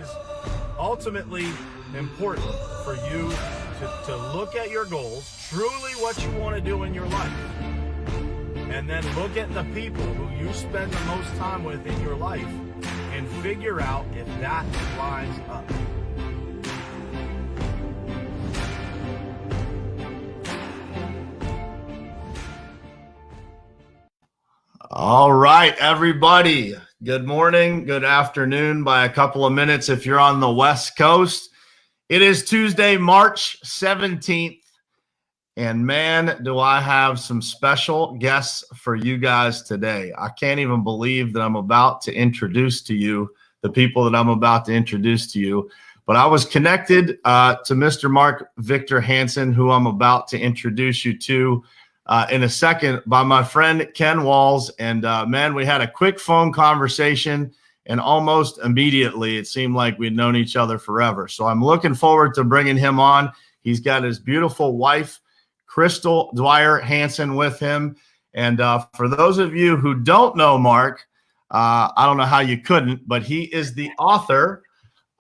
is ultimately important for you to look at your goals, truly what you want to do in your life, and then look at the people who you spend the most time with in your life and figure out if that lines up. All right, everybody. Good morning, good afternoon by a couple of minutes if you're on the West Coast. It is Tuesday, March 17th, and man, do I have some special guests for you guys today. I can't even believe that I'm about to introduce to you the people that I'm about to introduce to you, but I was connected to Mr. Mark Victor Hansen, who I'm about to introduce you to in a second, by my friend Ken Walls. And man, we had a quick phone conversation, and almost immediately it seemed like we'd known each other forever. So I'm looking forward to bringing him on. He's got his beautiful wife, Crystal Dwyer Hansen, with him. And for those of you who don't know Mark, I don't know how you couldn't, but he is the author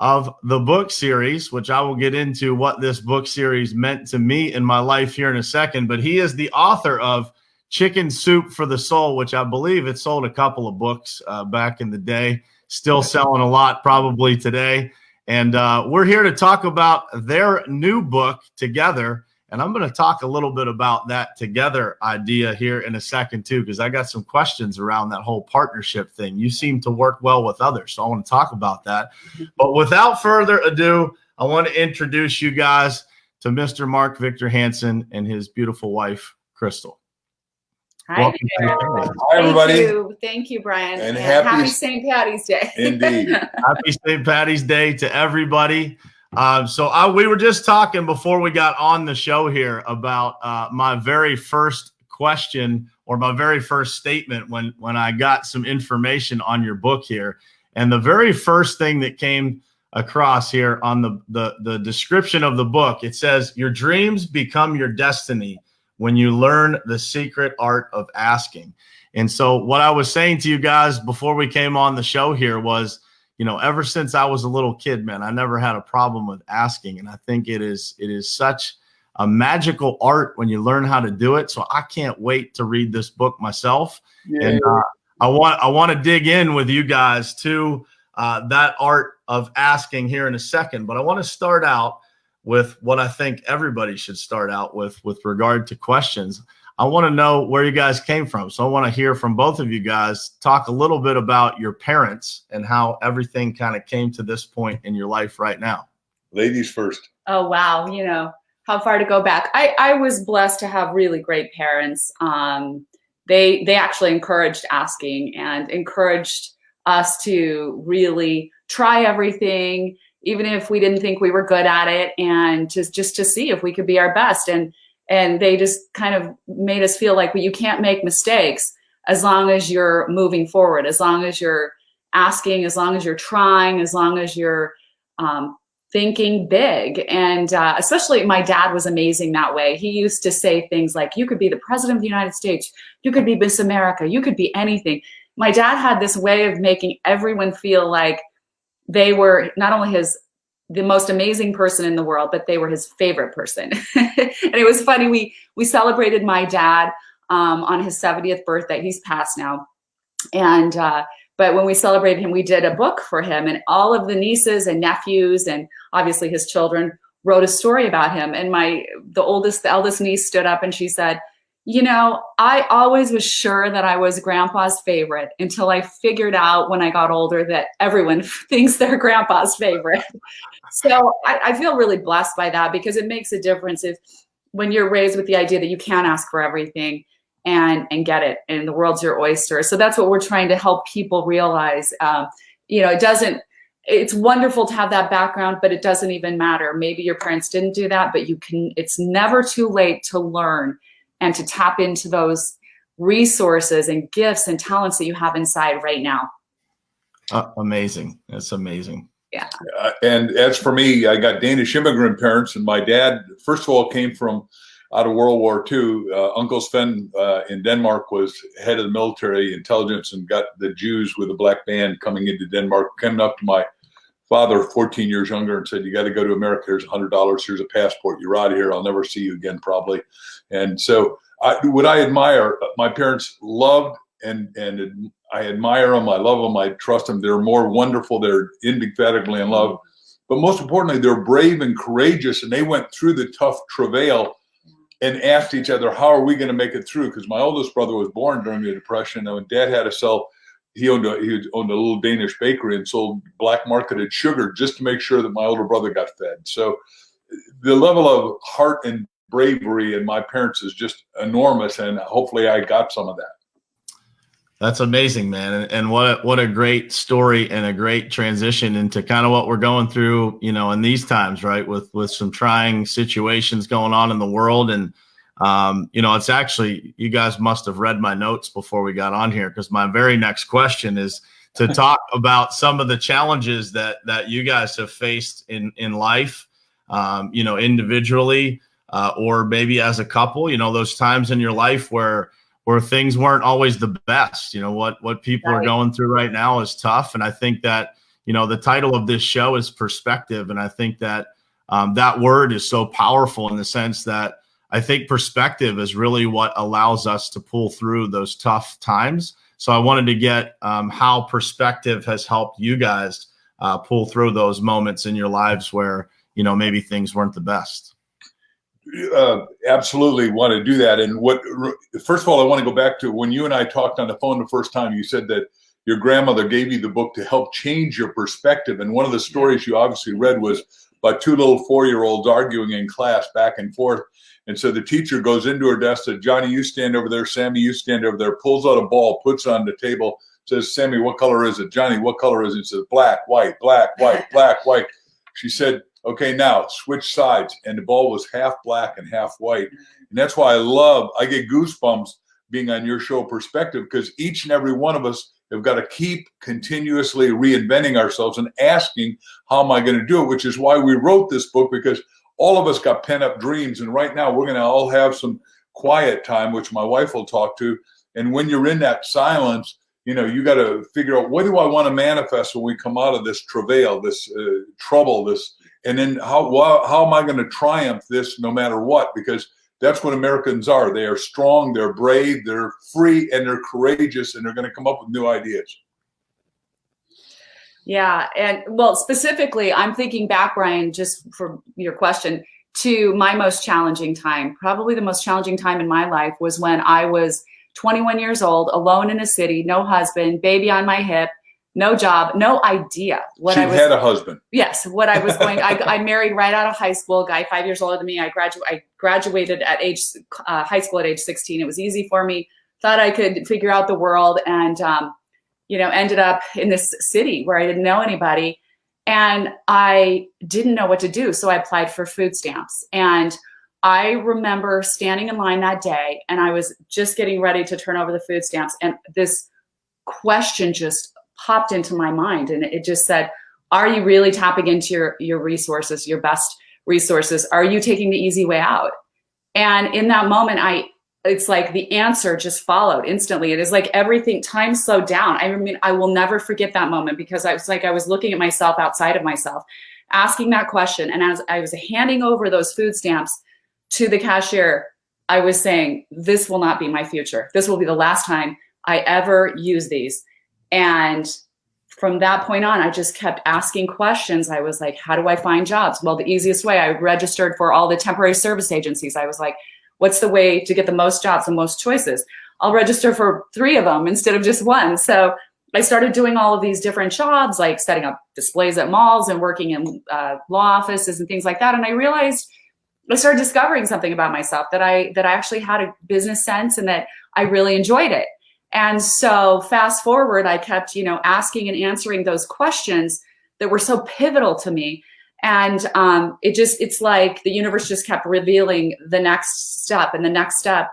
of the book series, which I will get into what this book series meant to me in my life here in a second. But he is the author of Chicken Soup for the Soul, which I believe it sold a couple of books back in the day, still selling a lot probably today. And we're here to talk about their new book together. And I'm going to talk a little bit about that together idea here in a second, too, because I got some questions around that whole partnership thing. You seem to work well with others, so I want to talk about that. But without further ado, I want to introduce you guys to Mr. Mark Victor Hansen and his beautiful wife, Crystal. Hi, Hi, everybody. Thank you, Brian. And happy St. Patty's Day. Indeed. Happy St. Patty's Day to everybody. We were just talking before we got on the show here about my very first question or my very first statement when I got some information on your book here. And the very first thing that came across here on the description of the book, it says, "Your dreams become your destiny when you learn the secret art of asking." And so what I was saying to you guys before we came on the show here was, ever since I was a little kid, man, I never had a problem with asking. And I think it is such a magical art when you learn how to do it. So I can't wait to read this book myself. Yeah. And I want to dig in with you guys to that art of asking here in a second. But I want to start out with what I think everybody should start out with regard to questions. I want to know where you guys came from. So I want to hear from both of you guys, talk a little bit about your parents and how everything kind of came to this point in your life right now. Ladies first. Oh, wow. How far to go back. I was blessed to have really great parents. They actually encouraged asking and encouraged us to really try everything, even if we didn't think we were good at it, and just to see if we could be our best. And they just kind of made us feel like, well, you can't make mistakes as long as you're moving forward, as long as you're asking, as long as you're trying, as long as you're thinking big. And especially my dad was amazing that way. He used to say things like, you could be the president of the United States, you could be Miss America, you could be anything. My dad had this way of making everyone feel like they were not only the most amazing person in the world, but they were his favorite person. And it was funny. We celebrated my dad on his 70th birthday. He's passed now. And but when we celebrated him, we did a book for him, and all of the nieces and nephews and obviously his children wrote a story about him. And the eldest niece stood up and she said, I always was sure that I was grandpa's favorite until I figured out when I got older that everyone thinks they're grandpa's favorite. So I feel really blessed by that, because it makes a difference when you're raised with the idea that you can't ask for everything and get it, and the world's your oyster. So that's what we're trying to help people realize. It's wonderful to have that background, but it doesn't even matter. Maybe your parents didn't do that, but it's never too late to learn and to tap into those resources and gifts and talents that you have inside right now. Amazing. That's amazing. Yeah. And as for me, I got Danish immigrant parents, and my dad, first of all, came from out of World War II. Uncle Sven in Denmark was head of the military intelligence and got the Jews with a black band coming into Denmark, coming up to my father, 14 years younger, and said, "You got to go to America. Here's $100. Here's a passport. You're out of here. I'll never see you again, probably." And so what I admire, my parents loved, and I admire them. I love them. I trust them. They're more wonderful. They're indefatigably in love. But most importantly, they're brave and courageous, and they went through the tough travail and asked each other, how are we going to make it through? Because my oldest brother was born during the Depression, and when Dad had to sell, he owned a little Danish bakery and sold black marketed sugar just to make sure that my older brother got fed. So the level of heart and bravery in my parents is just enormous, and hopefully I got some of that. That's amazing, man. And what a great story and a great transition into kind of what we're going through, in these times, right? With some trying situations going on in the world. And, it's actually, you guys must have read my notes before we got on here, because my very next question is to talk about some of the challenges that you guys have faced in life, individually, or maybe as a couple, those times in your life where things weren't always the best. What people are going through right now is tough. And I think that, the title of this show is perspective. And I think that that word is so powerful in the sense that I think perspective is really what allows us to pull through those tough times. So I wanted to get how perspective has helped you guys pull through those moments in your lives where, maybe things weren't the best. Absolutely want to do that. And first of all, I want to go back to when you and I talked on the phone the first time. You said that your grandmother gave you the book to help change your perspective. And one of the stories you obviously read was about two little 4-year-olds arguing in class back and forth. And so the teacher goes into her desk, said, "Johnny, you stand over there. Sammy, you stand over there," pulls out a ball, puts it on the table, says, "Sammy, what color is it? Johnny, what color is it?" He says, "Black, white, black, white, black, white." She said, "Okay, now switch sides." And the ball was half black and half white. And that's why I get goosebumps being on your show, Perspective, because each and every one of us have got to keep continuously reinventing ourselves and asking, how am I going to do it? Which is why we wrote this book, because all of us got pent up dreams. And right now we're going to all have some quiet time, which my wife will talk to. And when you're in that silence, you got to figure out, what do I want to manifest when we come out of this travail, this trouble, and then how am I going to triumph this no matter what? Because that's what Americans are. They are strong, they're brave, they're free, and they're courageous, and they're going to come up with new ideas. Yeah. And well, specifically, I'm thinking back, Brian, just for your question, to my most challenging time. Probably the most challenging time in my life was when I was 21 years old, alone in a city, no husband, baby on my hip, no job, no idea what I was. She had a husband. Yes, what I was going. I married right out of high school, a guy 5 years older than me. I graduated at high school at age 16. It was easy for me. Thought I could figure out the world, and ended up in this city where I didn't know anybody, and I didn't know what to do. So I applied for food stamps, and I remember standing in line that day, and I was just getting ready to turn over the food stamps, and this question just popped into my mind, and it just said, are you really tapping into your resources, your best resources? Are you taking the easy way out? And in that moment, it's like the answer just followed instantly. It is like everything, time slowed down. I mean, I will never forget that moment, because I was looking at myself outside of myself, asking that question. And as I was handing over those food stamps to the cashier, I was saying, this will not be my future. This will be the last time I ever use these. And from that point on, I just kept asking questions. I was like, how do I find jobs? Well, the easiest way, I registered for all the temporary service agencies. I was like, what's the way to get the most jobs and most choices? I'll register for 3 of them instead of just 1. So I started doing all of these different jobs, like setting up displays at malls and working in law offices and things like that. And I realized, I started discovering something about myself, that I actually had a business sense and that I really enjoyed it. And so fast forward, I kept, asking and answering those questions that were so pivotal to me. And it's like the universe just kept revealing the next step and the next step.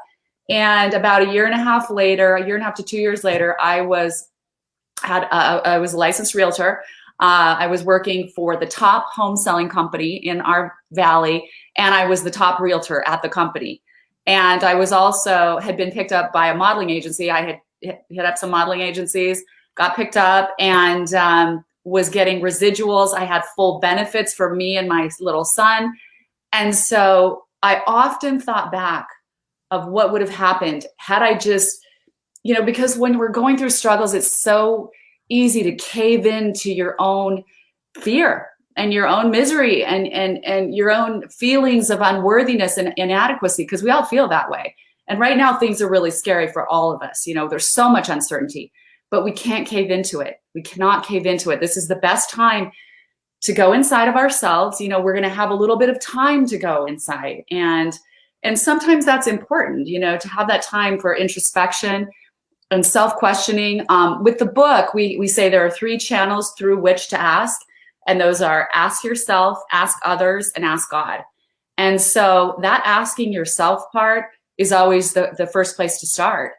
And about a year and a half to 2 years later, I was a licensed realtor. I was working for the top home selling company in our valley, and I was the top realtor at the company. And I was also had been picked up by a modeling agency. I had hit up some modeling agencies, got picked up, and was getting residuals. I had full benefits for me and my little son. And so I often thought back of what would have happened had I just, because when we're going through struggles, it's so easy to cave into your own fear and your own misery and your own feelings of unworthiness and inadequacy, because we all feel that way. And right now, things are really scary for all of us. There's so much uncertainty, but we can't cave into it. We cannot cave into it. This is the best time to go inside of ourselves. We're going to have a little bit of time to go inside. And sometimes that's important, to have that time for introspection and self-questioning. With the book, we say there are 3 channels through which to ask. And those are ask yourself, ask others, and ask God. And so that asking yourself part is always the first place to start.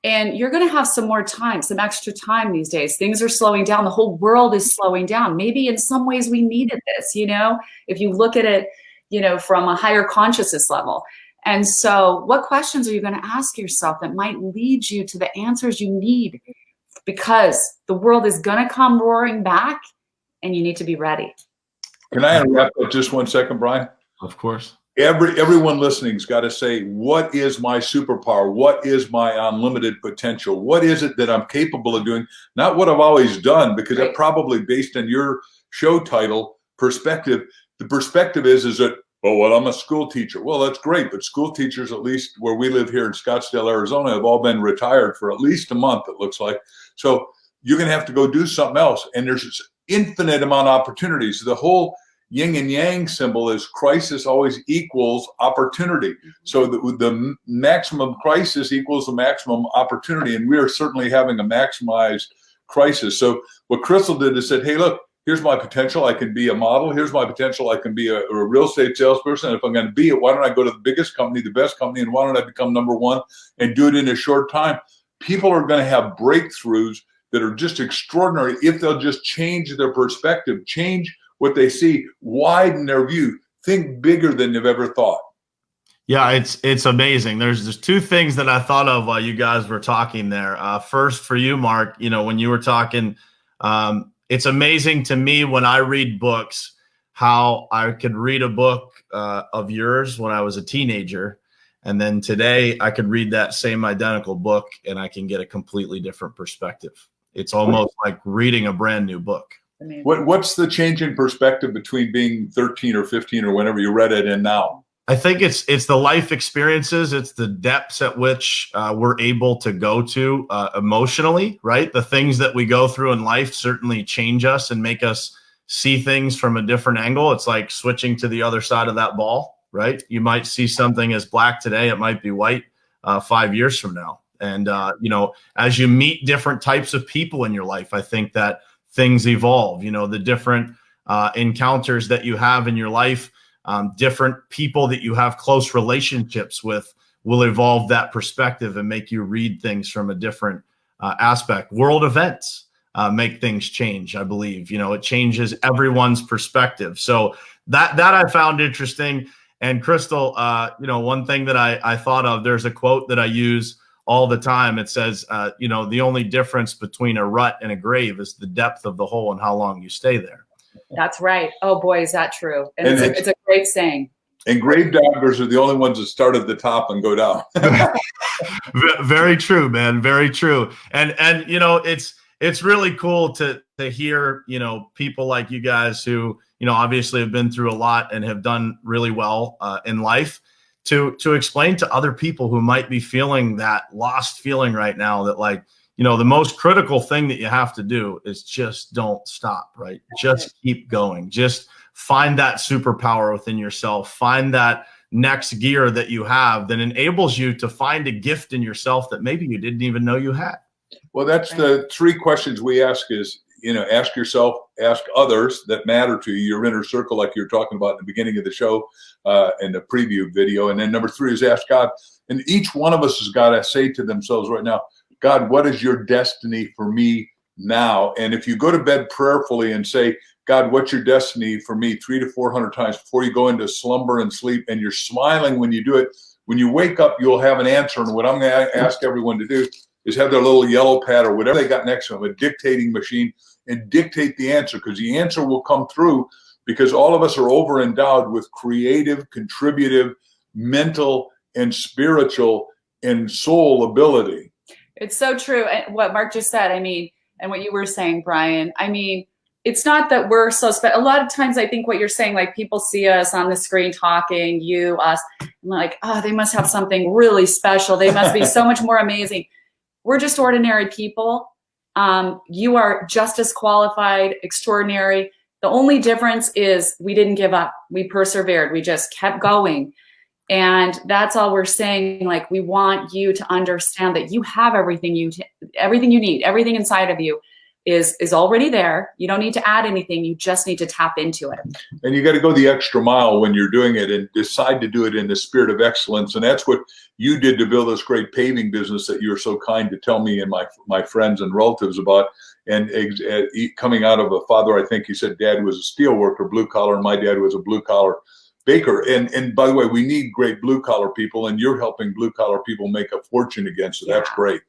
And you're going to have some more time, some extra time these days. Things are slowing down. The whole world is slowing down. Maybe in some ways we needed this, if you look at it, from a higher consciousness level. And so what questions are you going to ask yourself that might lead you to the answers you need? Because the world is going to come roaring back and you need to be ready. Can I interrupt for just 1 second, Brian? Of course. Everyone listening's got to say, what is my superpower? What is my unlimited potential? What is it that I'm capable of doing? Not what I've always done, because Right. That probably based on your show title, perspective. The perspective is that, oh, well, I'm a school teacher. Well, that's great. But school teachers, at least where we live here in Scottsdale, Arizona, have all been retired for at least a month, it looks like. So you're going to have to go do something else. And there's this infinite amount of opportunities. The whole yin and yang symbol is crisis always equals opportunity. So the maximum crisis equals the maximum opportunity. And we are certainly having a maximized crisis. So what Crystal did is said, hey, look, here's my potential. I can be a model. Here's my potential. I can be a real estate salesperson. If I'm going to be it, why don't I go to the biggest company, the best company, and why don't I become number 1 and do it in a short time? People are going to have breakthroughs that are just extraordinary if they'll just change their perspective, change what they see, widen their view, think bigger than they've ever thought. Yeah, it's amazing. There's 2 things that I thought of while you guys were talking there. First, for you, Mark, when you were talking, it's amazing to me when I read books how I could read a book of yours when I was a teenager, and then today I could read that same identical book and I can get a completely different perspective. It's almost like reading a brand new book. What's the change in perspective between being 13 or 15 or whenever you read it and now? I think it's the life experiences. It's the depths at which we're able to go to emotionally, right? The things that we go through in life certainly change us and make us see things from a different angle. It's like switching to the other side of that ball, right? You might see something as black today. It might be white 5 years from now. And, as you meet different types of people in your life, I think that things evolve, the different encounters that you have in your life, different people that you have close relationships with will evolve that perspective and make you read things from a different aspect. World events make things change, I believe. It changes everyone's perspective. So that I found interesting. And Crystal, one thing that I thought of, there's a quote that I use all the time. It says, the only difference between a rut and a grave is the depth of the hole and how long you stay there. That's right. Oh boy, is that true. And it's a great saying. And grave divers are the only ones that start at the top and go down. Very true, man. Very true. And it's really cool to hear, people like you guys who, obviously have been through a lot and have done really well in life to explain to other people who might be feeling that lost feeling right now that the most critical thing that you have to do is just don't stop, right? Just keep going. Just find that superpower within yourself. Find that next gear that you have that enables you to find a gift in yourself that maybe you didn't even know you had. Well, that's the 3 questions we ask is, ask yourself, ask others that matter to you, your inner circle, like you're talking about in the beginning of the show in the preview video. And then number 3 is ask God. And each one of us has got to say to themselves right now, God, what is your destiny for me now? And if you go to bed prayerfully and say, God, what's your destiny for me 300 to 400 times before you go into slumber and sleep, and you're smiling when you do it, when you wake up, you'll have an answer. And what I'm going to ask everyone to do is have their little yellow pad or whatever they got next to them, a dictating machine, and dictate the answer, because the answer will come through, because all of us are over endowed with creative, contributive, mental, and spiritual and soul ability. It's so true. And what Mark just said, I mean, and what you were saying, Brian, I mean, it's not that we're so special. A lot of times I think what you're saying, like people see us on the screen talking, you, us, and like, oh, they must have something really special. They must be so much more amazing. We're just ordinary people. You are just as qualified, extraordinary. The only difference is we didn't give up. We persevered. We just kept going. And that's all we're saying. Like, we want you to understand that you have everything you need, everything inside of you is already there. You don't need to add anything. You just need to tap into it. And you got to go the extra mile when you're doing it, and decide to do it in the spirit of excellence. And that's what you did to build this great paving business that you were so kind to tell me and my friends and relatives about. And coming out of a father, I think you said dad was a steel worker, blue collar, and my dad was a blue collar baker. And by the way, we need great blue collar people, and you're helping blue collar people make a fortune again. So that's great.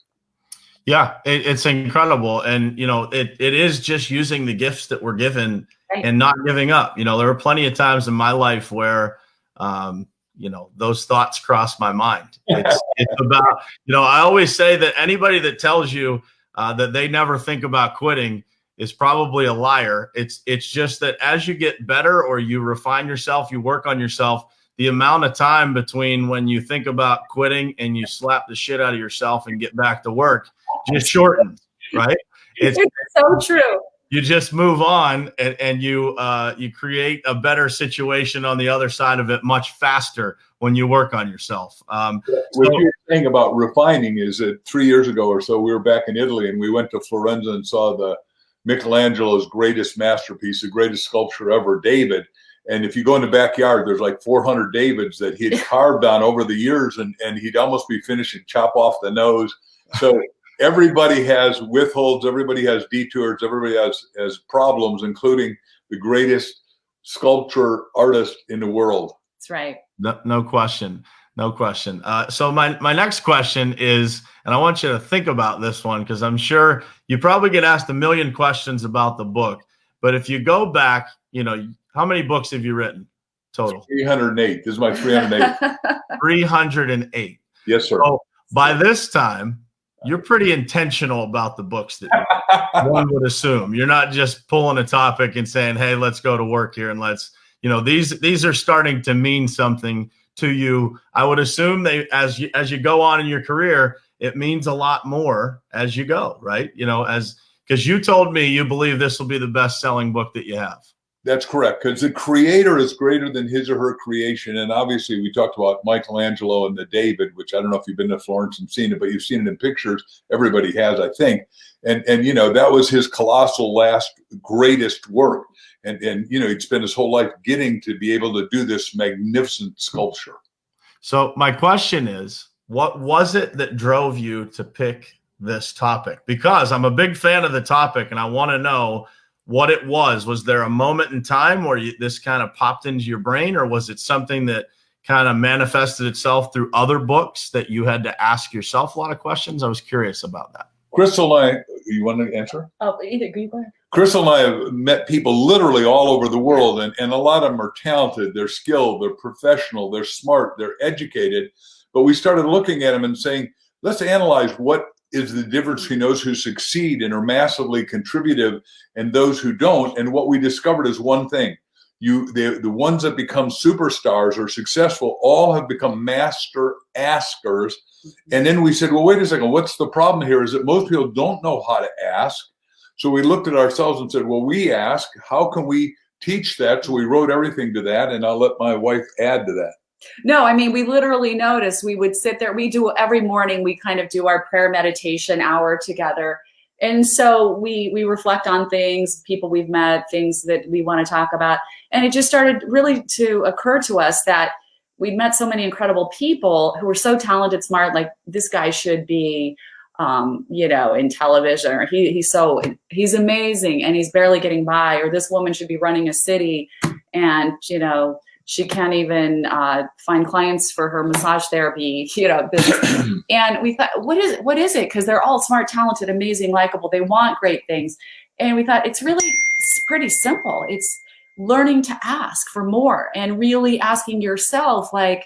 Yeah, it's incredible. And, you know, it is just using the gifts that we're given and not giving up. You know, there were plenty of times in my life where, you know, those thoughts crossed my mind. It's about, you know, I always say that anybody that tells you that they never think about quitting is probably a liar. It's just that as you get better or you refine yourself, you work on yourself, the amount of time between when you think about quitting and you slap the shit out of yourself and get back to work just shortens, right? It's so true. You just move on and you create a better situation on the other side of it much faster when you work on yourself. What you're saying about refining is that 3 years ago or so, we were back in Italy and we went to Florence and saw the Michelangelo's greatest masterpiece, the greatest sculpture ever, David. And if you go in the backyard, there's like 400 Davids that he had carved on over the years, and he'd almost be finishing chop off the nose. So everybody has withholds, everybody has detours, everybody has problems, including the greatest sculpture artist in the world. That's right. No question. No question. So my next question is, and I want you to think about this one because I'm sure you probably get asked a million questions about the book. But if you go back, you know, how many books have you written total? 308. This is my 308. 308. Yes, sir. So by this time, you're pretty intentional about the books that one would assume. You're not just pulling a topic and saying, hey, let's go to work here and let's, you know, these are starting to mean something to you. I would assume they, as you go on in your career, it means a lot more as you go, right? You know, because you told me you believe this will be the best-selling book that you have. That's correct, because the creator is greater than his or her creation. And obviously, we talked about Michelangelo and the David, which I don't know if you've been to Florence and seen it, but you've seen it in pictures. Everybody has, I think. And you know, that was his colossal last greatest work. And you know, he'd spent his whole life getting to be able to do this magnificent sculpture. So my question is, what was it that drove you to pick this topic? Because I'm a big fan of the topic and I want to know what it was. Was there a moment in time where this kind of popped into your brain, or was it something that kind of manifested itself through other books that you had to ask yourself a lot of questions? I was curious about that. Crystal and I, you want to answer? Oh, either go ahead. Crystal and I have met people literally all over the world, and a lot of them are talented, they're skilled, they're professional, they're smart, they're educated. But we started looking at them and saying, let's analyze what is the difference between those who succeed and are massively contributive and those who don't. And what we discovered is one thing. The ones that become superstars or successful all have become master askers. And then we said, well, wait a second, what's the problem here is that most people don't know how to ask. So we looked at ourselves and said, well, we ask, how can we teach that? So we wrote everything to that, and I'll let my wife add to that. No, I mean, we literally noticed we would sit there. We do every morning, we kind of do our prayer meditation hour together. And so we reflect on things, people we've met, things that we want to talk about. And it just started really to occur to us that we'd met so many incredible people who were so talented, smart, like this guy should be, you know, in television, or he's amazing and he's barely getting by, or this woman should be running a city and, you know, She can't even find clients for her massage therapy, business. And we thought, what is it? Because they're all smart, talented, amazing, likable. They want great things. And we thought it's pretty simple. It's learning to ask for more and really asking yourself, like,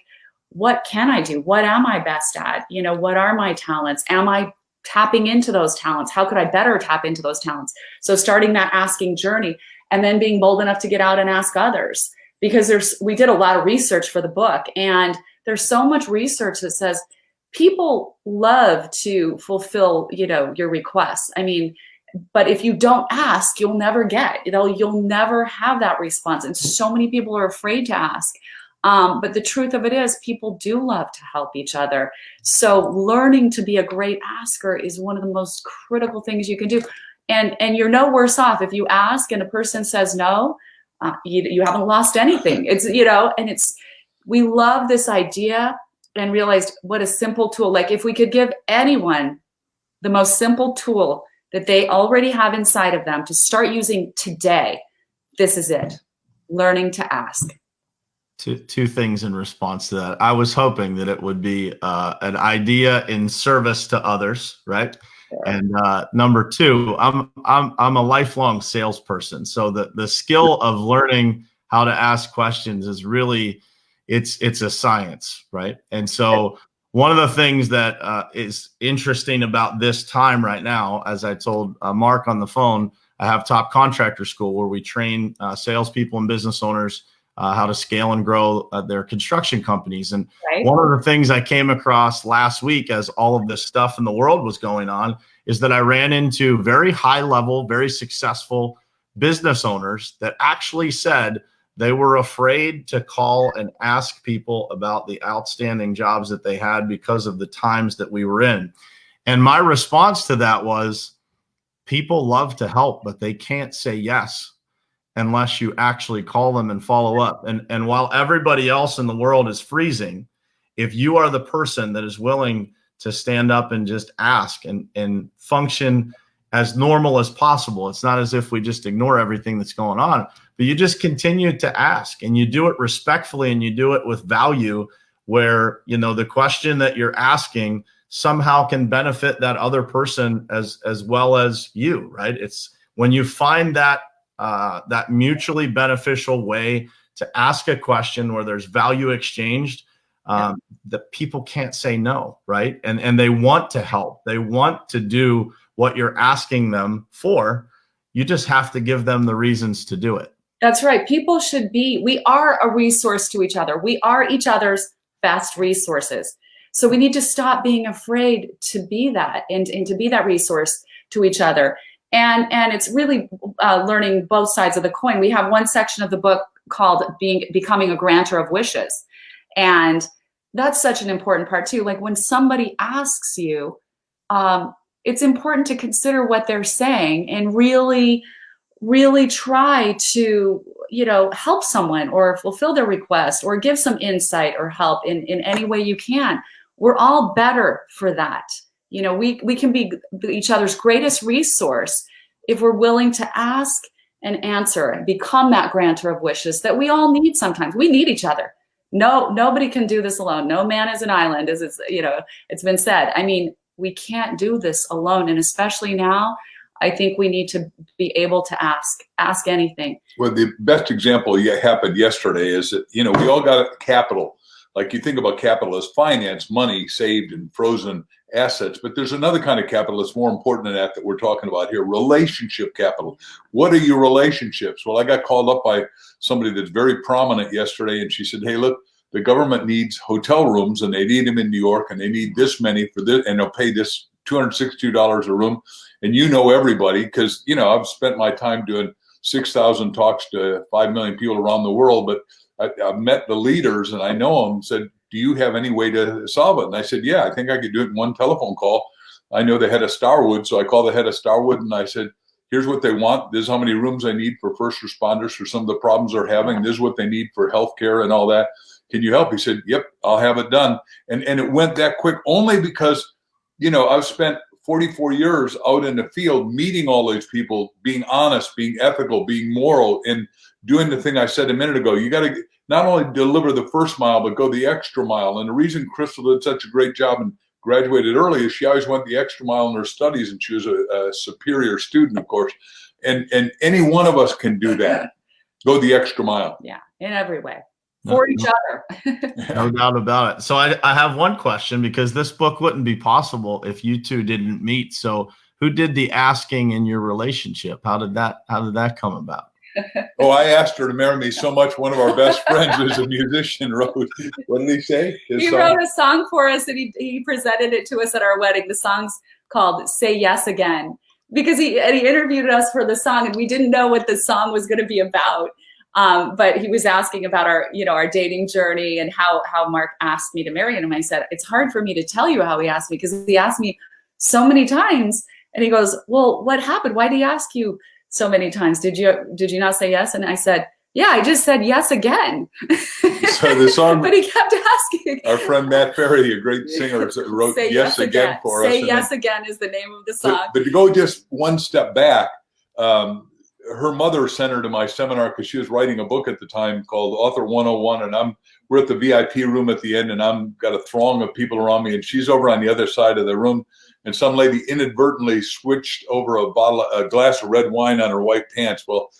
what can I do? What am I best at? What are my talents? Am I tapping into those talents? How could I better tap into those talents? So starting that asking journey, and then being bold enough to get out and ask others. Because we did a lot of research for the book, and there's so much research that says people love to fulfill, your requests. I mean, but if you don't ask, you'll never get, you'll never have that response. And so many people are afraid to ask. But the truth of it is, people do love to help each other. So learning to be a great asker is one of the most critical things you can do. And you're no worse off if you ask and a person says no. You haven't lost anything. We love this idea and realized what a simple tool. Like, if we could give anyone the most simple tool that they already have inside of them to start using today, this is it. Learning to ask. Two things in response to that. I was hoping that it would be an idea in service to others, right? And number two, I'm a lifelong salesperson, so the skill of learning how to ask questions is really it's a science, right? And so one of the things that is interesting about this time right now, as I told Mark on the phone, I have Top Contractor School where we train salespeople and business owners how to scale and grow their construction companies. And one of the things I came across last week as all of this stuff in the world was going on is that I ran into very high level, very successful business owners that actually said they were afraid to call and ask people about the outstanding jobs that they had because of the times that we were in. And my response to that was, people love to help, but they can't say yes unless you actually call them and follow up. And while everybody else in the world is freezing, if you are the person that is willing to stand up and just ask and function as normal as possible, it's not as if we just ignore everything that's going on, but you just continue to ask, and you do it respectfully, and you do it with value, where, the question that you're asking somehow can benefit that other person as well as you, right? It's when you find that mutually beneficial way to ask a question where there's value exchanged, that people can't say no, right? And they want to help. They want to do what you're asking them for. You just have to give them the reasons to do it. That's right. People we are a resource to each other. We are each other's best resources. So we need to stop being afraid to be that and to be that resource to each other. And it's really learning both sides of the coin. We have one section of the book called Becoming a Granter of Wishes. And that's such an important part too. Like, when somebody asks you, it's important to consider what they're saying and really, really try to, help someone or fulfill their request or give some insight or help in any way you can. We're all better for that. We can be each other's greatest resource if we're willing to ask and answer and become that granter of wishes that we all need sometimes. We need each other. Nobody can do this alone. No man is an island, as it's been said. I mean, we can't do this alone. And especially now, I think we need to be able to ask anything. Well, the best example happened yesterday is that, we all got capital. Like, you think about capital as finance, money saved and frozen assets, but there's another kind of capital that's more important than that we're talking about here, relationship capital. What are your relationships? Well, I got called up by somebody that's very prominent yesterday, and she said, hey, look, the government needs hotel rooms, and they need them in New York, and they need this many for this, and they'll pay this $262 a room. And everybody, because, I've spent my time doing 6,000 talks to 5 million people around the world, but I've met the leaders and I know them, said, do you have any way to solve it? And I said, yeah, I think I could do it in one telephone call. I know the head of Starwood. So I called the head of Starwood and I said, here's what they want. This is how many rooms I need for first responders for some of the problems they're having. This is what they need for healthcare and all that. Can you help? He said, yep, I'll have it done. And it went that quick only because, I've spent 44 years out in the field meeting all these people, being honest, being ethical, being moral, and doing the thing I said a minute ago. not only deliver the first mile, but go the extra mile. And the reason Crystal did such a great job and graduated early is she always went the extra mile in her studies, and she was a superior student, of course. And any one of us can do that. Go the extra mile. Yeah, in every way. For each other. No doubt about it. So I have one question, because this book wouldn't be possible if you two didn't meet. So who did the asking in your relationship? How did that come about? Oh, I asked her to marry me so much. One of our best friends, who's a musician, wrote, what did he say? He wrote a song for us, and he presented it to us at our wedding. The song's called Say Yes Again, because he interviewed us for the song, and we didn't know what the song was going to be about. But he was asking about our dating journey and how Mark asked me to marry him. And I said, it's hard for me to tell you how he asked me, because he asked me so many times. And he goes, well, what happened? Why did he ask you so many times? Did you not say yes? And I said, yeah, I just said yes again. So the song, but he kept asking. Our friend Matt Ferry, a great singer, wrote Say yes again for us. Say Yes Again is the name of the song. But to go just one step back, her mother sent her to my seminar because she was writing a book at the time called Author 101, and we're at the VIP room at the end, and I'm got a throng of people around me, and she's over on the other side of the room, and some lady inadvertently switched over a glass of red wine on her white pants. Well,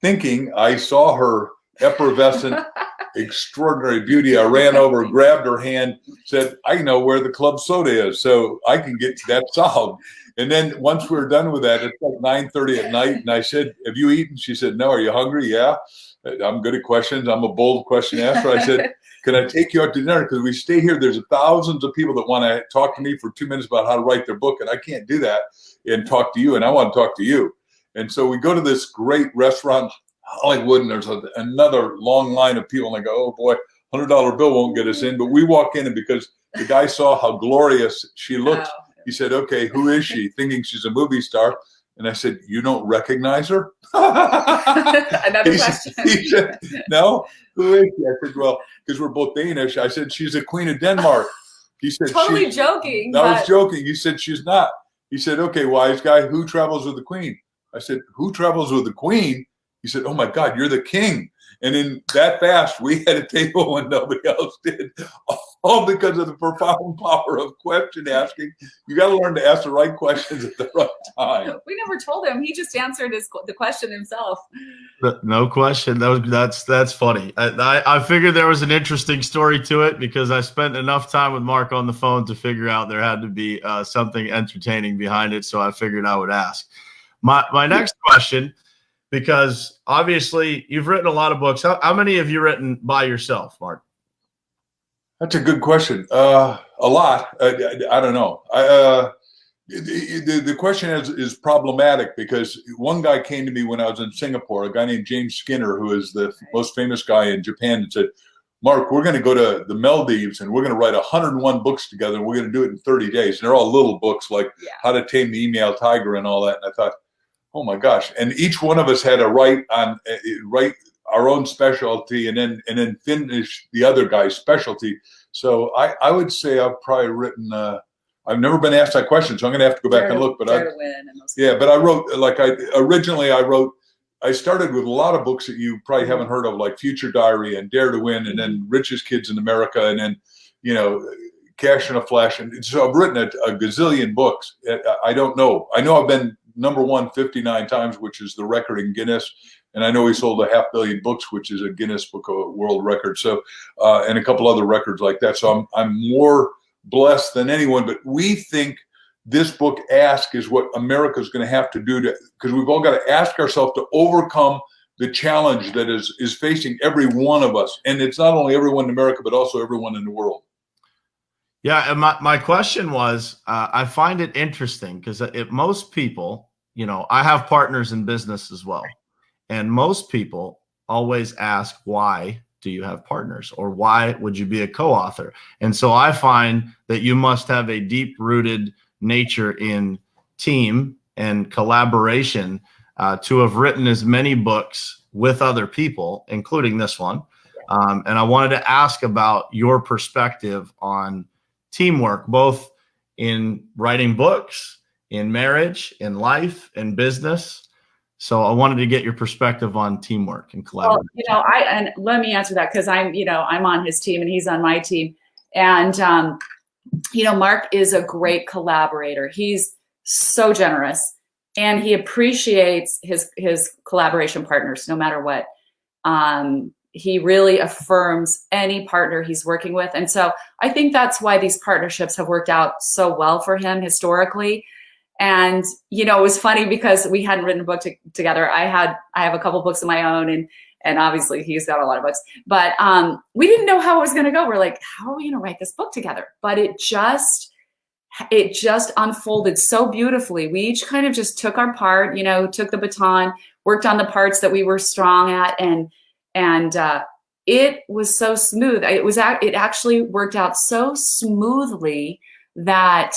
thinking I saw her effervescent, extraordinary beauty, I ran over, grabbed her hand, said, I know where the club soda is, so I can get that solved. And then once we were done with that, it's like 9:30 at night, and I said, have you eaten? She said, no. Are you hungry? Yeah. I'm good at questions. I'm a bold question asker. I said, can I take you out to dinner? Because we stay here. There's thousands of people that want to talk to me for 2 minutes about how to write their book, and I can't do that and talk to you, and I want to talk to you. And so we go to this great restaurant, Hollywood, and there's another long line of people, and I go, oh boy, $100 bill won't get us in. But we walk in, and because the guy saw how glorious she looked, he said, okay, who is she? Thinking she's a movie star. And I said, you don't recognize her? Another question. He said, no, who is she? I said, well, because we're both Danish. I said, she's a queen of Denmark. He said, totally joking. I was joking. He said, she's not. He said, okay, wise guy, who travels with the queen? I said, who travels with the queen? He said, oh my God, you're the king. And in that fast, we had a table when nobody else did, all because of the profound power of question asking. You got to learn to ask the right questions at the right time. We never told him. He just answered the question himself. No question. That's funny. I figured there was an interesting story to it, because I spent enough time with Mark on the phone to figure out there had to be something entertaining behind it. So I figured I would ask. My next question, because obviously you've written a lot of books. How many have you written by yourself, Mark? That's a good question. A lot. I don't know. The question is problematic, because one guy came to me when I was in Singapore, a guy named James Skinner, who is the most famous guy in Japan, and said, Mark, we're going to go to the Maldives, and we're going to write 101 books together, and we're going to do it in 30 days. And they're all little books like How to Tame the Email Tiger and all that. And I thought, oh my gosh. And each one of us had to write our own specialty and then finish the other guy's specialty. So I would say I've probably written, I've never been asked that question, so I'm going to have to go back and look. But but I wrote, I started with a lot of books that you probably haven't heard of, like Future Diary and Dare to Win, and then Richest Kids in America, and then, Cash in a Flash. And so I've written a gazillion books. I don't know. I know I've been #1 59 times, which is the record in Guinness. And I know he sold 500 million books, which is a Guinness Book of World Record. So, and a couple other records like that. So I'm more blessed than anyone. But we think this book, Ask, is what America's going to have to do because we've all got to ask ourselves to overcome the challenge that is facing every one of us. And it's not only everyone in America, but also everyone in the world. Yeah, and my question was, I find it interesting because most people, I have partners in business as well. And most people always ask, why do you have partners? Or why would you be a co-author? And so I find that you must have a deep-rooted nature in team and collaboration to have written as many books with other people, including this one. And I wanted to ask about your perspective on teamwork, both in writing books, in marriage, in life, in business. So I wanted to get your perspective on teamwork and collaboration. Well, and let me answer that because I'm on his team and he's on my team. And, Mark is a great collaborator. He's so generous and he appreciates his collaboration partners no matter what. He really affirms any partner he's working with. And so I think that's why these partnerships have worked out so well for him historically. And, it was funny because we hadn't written a book together. I have a couple books of my own and obviously he's got a lot of books, but we didn't know how it was going to go. We're like, how are we going to write this book together? But it just unfolded so beautifully. We each kind of just took our part, took the baton, worked on the parts that we were strong at. And it was so smooth. It actually worked out so smoothly that,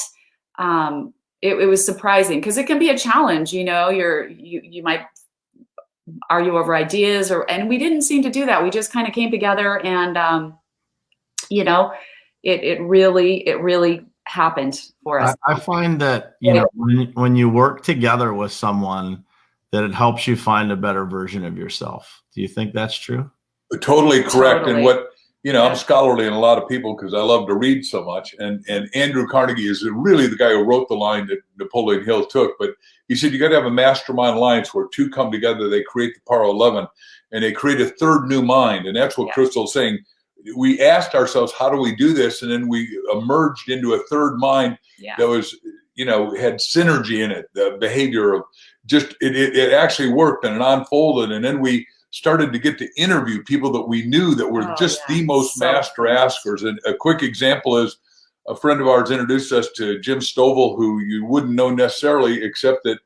it was surprising because it can be a challenge, you might argue over ideas and we didn't seem to do that. We just kind of came together and, it really happened for us. I find that, when you work together with someone, that it helps you find a better version of yourself. Do you think that's true? Totally correct. Totally. And what, I'm scholarly in a lot of people because I love to read so much. And Andrew Carnegie is really the guy who wrote the line that Napoleon Hill took. But he said, you got to have a mastermind alliance where two come together, they create the power of 11, and they create a third new mind. And that's what Crystal's saying. We asked ourselves, how do we do this? And then we emerged into a third mind that was, had synergy in it, the behavior of just, it actually worked and it unfolded. And then we started to get to interview people that we knew that were the most master askers. And a quick example is a friend of ours introduced us to Jim Stovall, who you wouldn't know necessarily, except that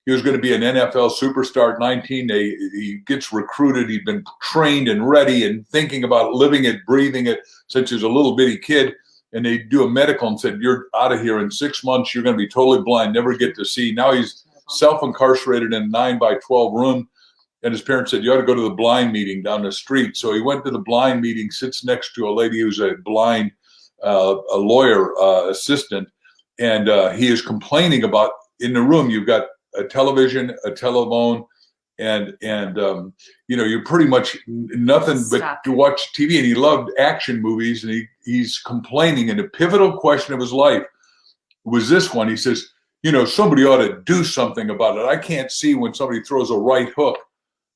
he was going to be an NFL superstar at 19. He gets recruited. He'd been trained and ready and thinking about living it, breathing it since he was a little bitty kid. And they do a medical and said, you're out of here in 6 months. You're going to be totally blind, never get to see. Now he's self-incarcerated in a 9x12 room. And his parents said, you ought to go to the blind meeting down the street. So he went to the blind meeting, sits next to a lady who's a blind, a lawyer assistant. And he is complaining about, in the room, you've got a television, a telephone, and you're pretty much nothing but to watch TV. And he loved action movies, and he's complaining. And the pivotal question of his life was this one. He says, somebody ought to do something about it. I can't see when somebody throws a right hook.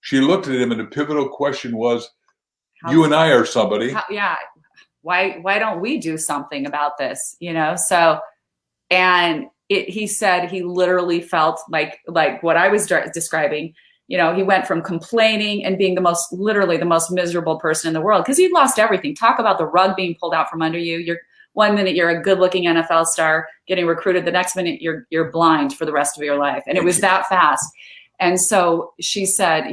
She looked at him, and the pivotal question was, you and I are somebody. Why don't we do something about this? So, and he said he literally felt like what I was describing. He went from complaining and being literally the most miserable person in the world because he'd lost everything. Talk about the rug being pulled out from under you. You're 1 minute you're a good-looking NFL star getting recruited. The next minute you're blind for the rest of your life, and it was that fast. And so she said,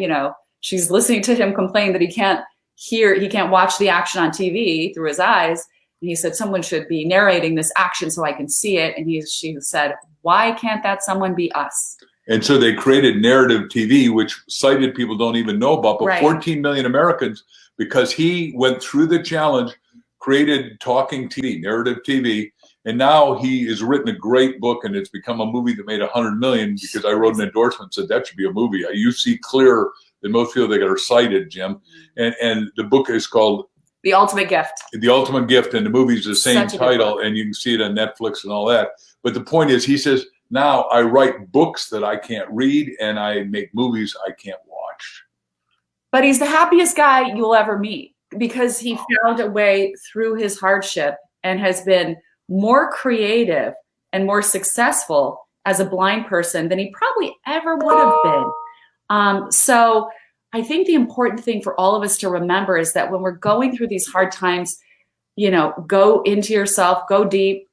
she's listening to him complain that he can't watch the action on TV through his eyes. And he said, someone should be narrating this action so I can see it. And she said, why can't that someone be us? And so they created narrative TV, which sighted people don't even know about, but 14 million Americans, because he went through the challenge, created talking TV, narrative TV. And now he has written a great book, and it's become a movie that made 100 million because I wrote an endorsement, said that should be a movie. You see clearer than most people that are sighted, Jim. And the book is called The Ultimate Gift. The Ultimate Gift, and the movie's the same title, and you can see it on Netflix and all that. But the point is, he says, now I write books that I can't read, and I make movies I can't watch. But he's the happiest guy you'll ever meet because he found a way through his hardship and has been more creative and more successful as a blind person than he probably ever would have been. So I think the important thing for all of us to remember is that when we're going through these hard times, go into yourself, go deep,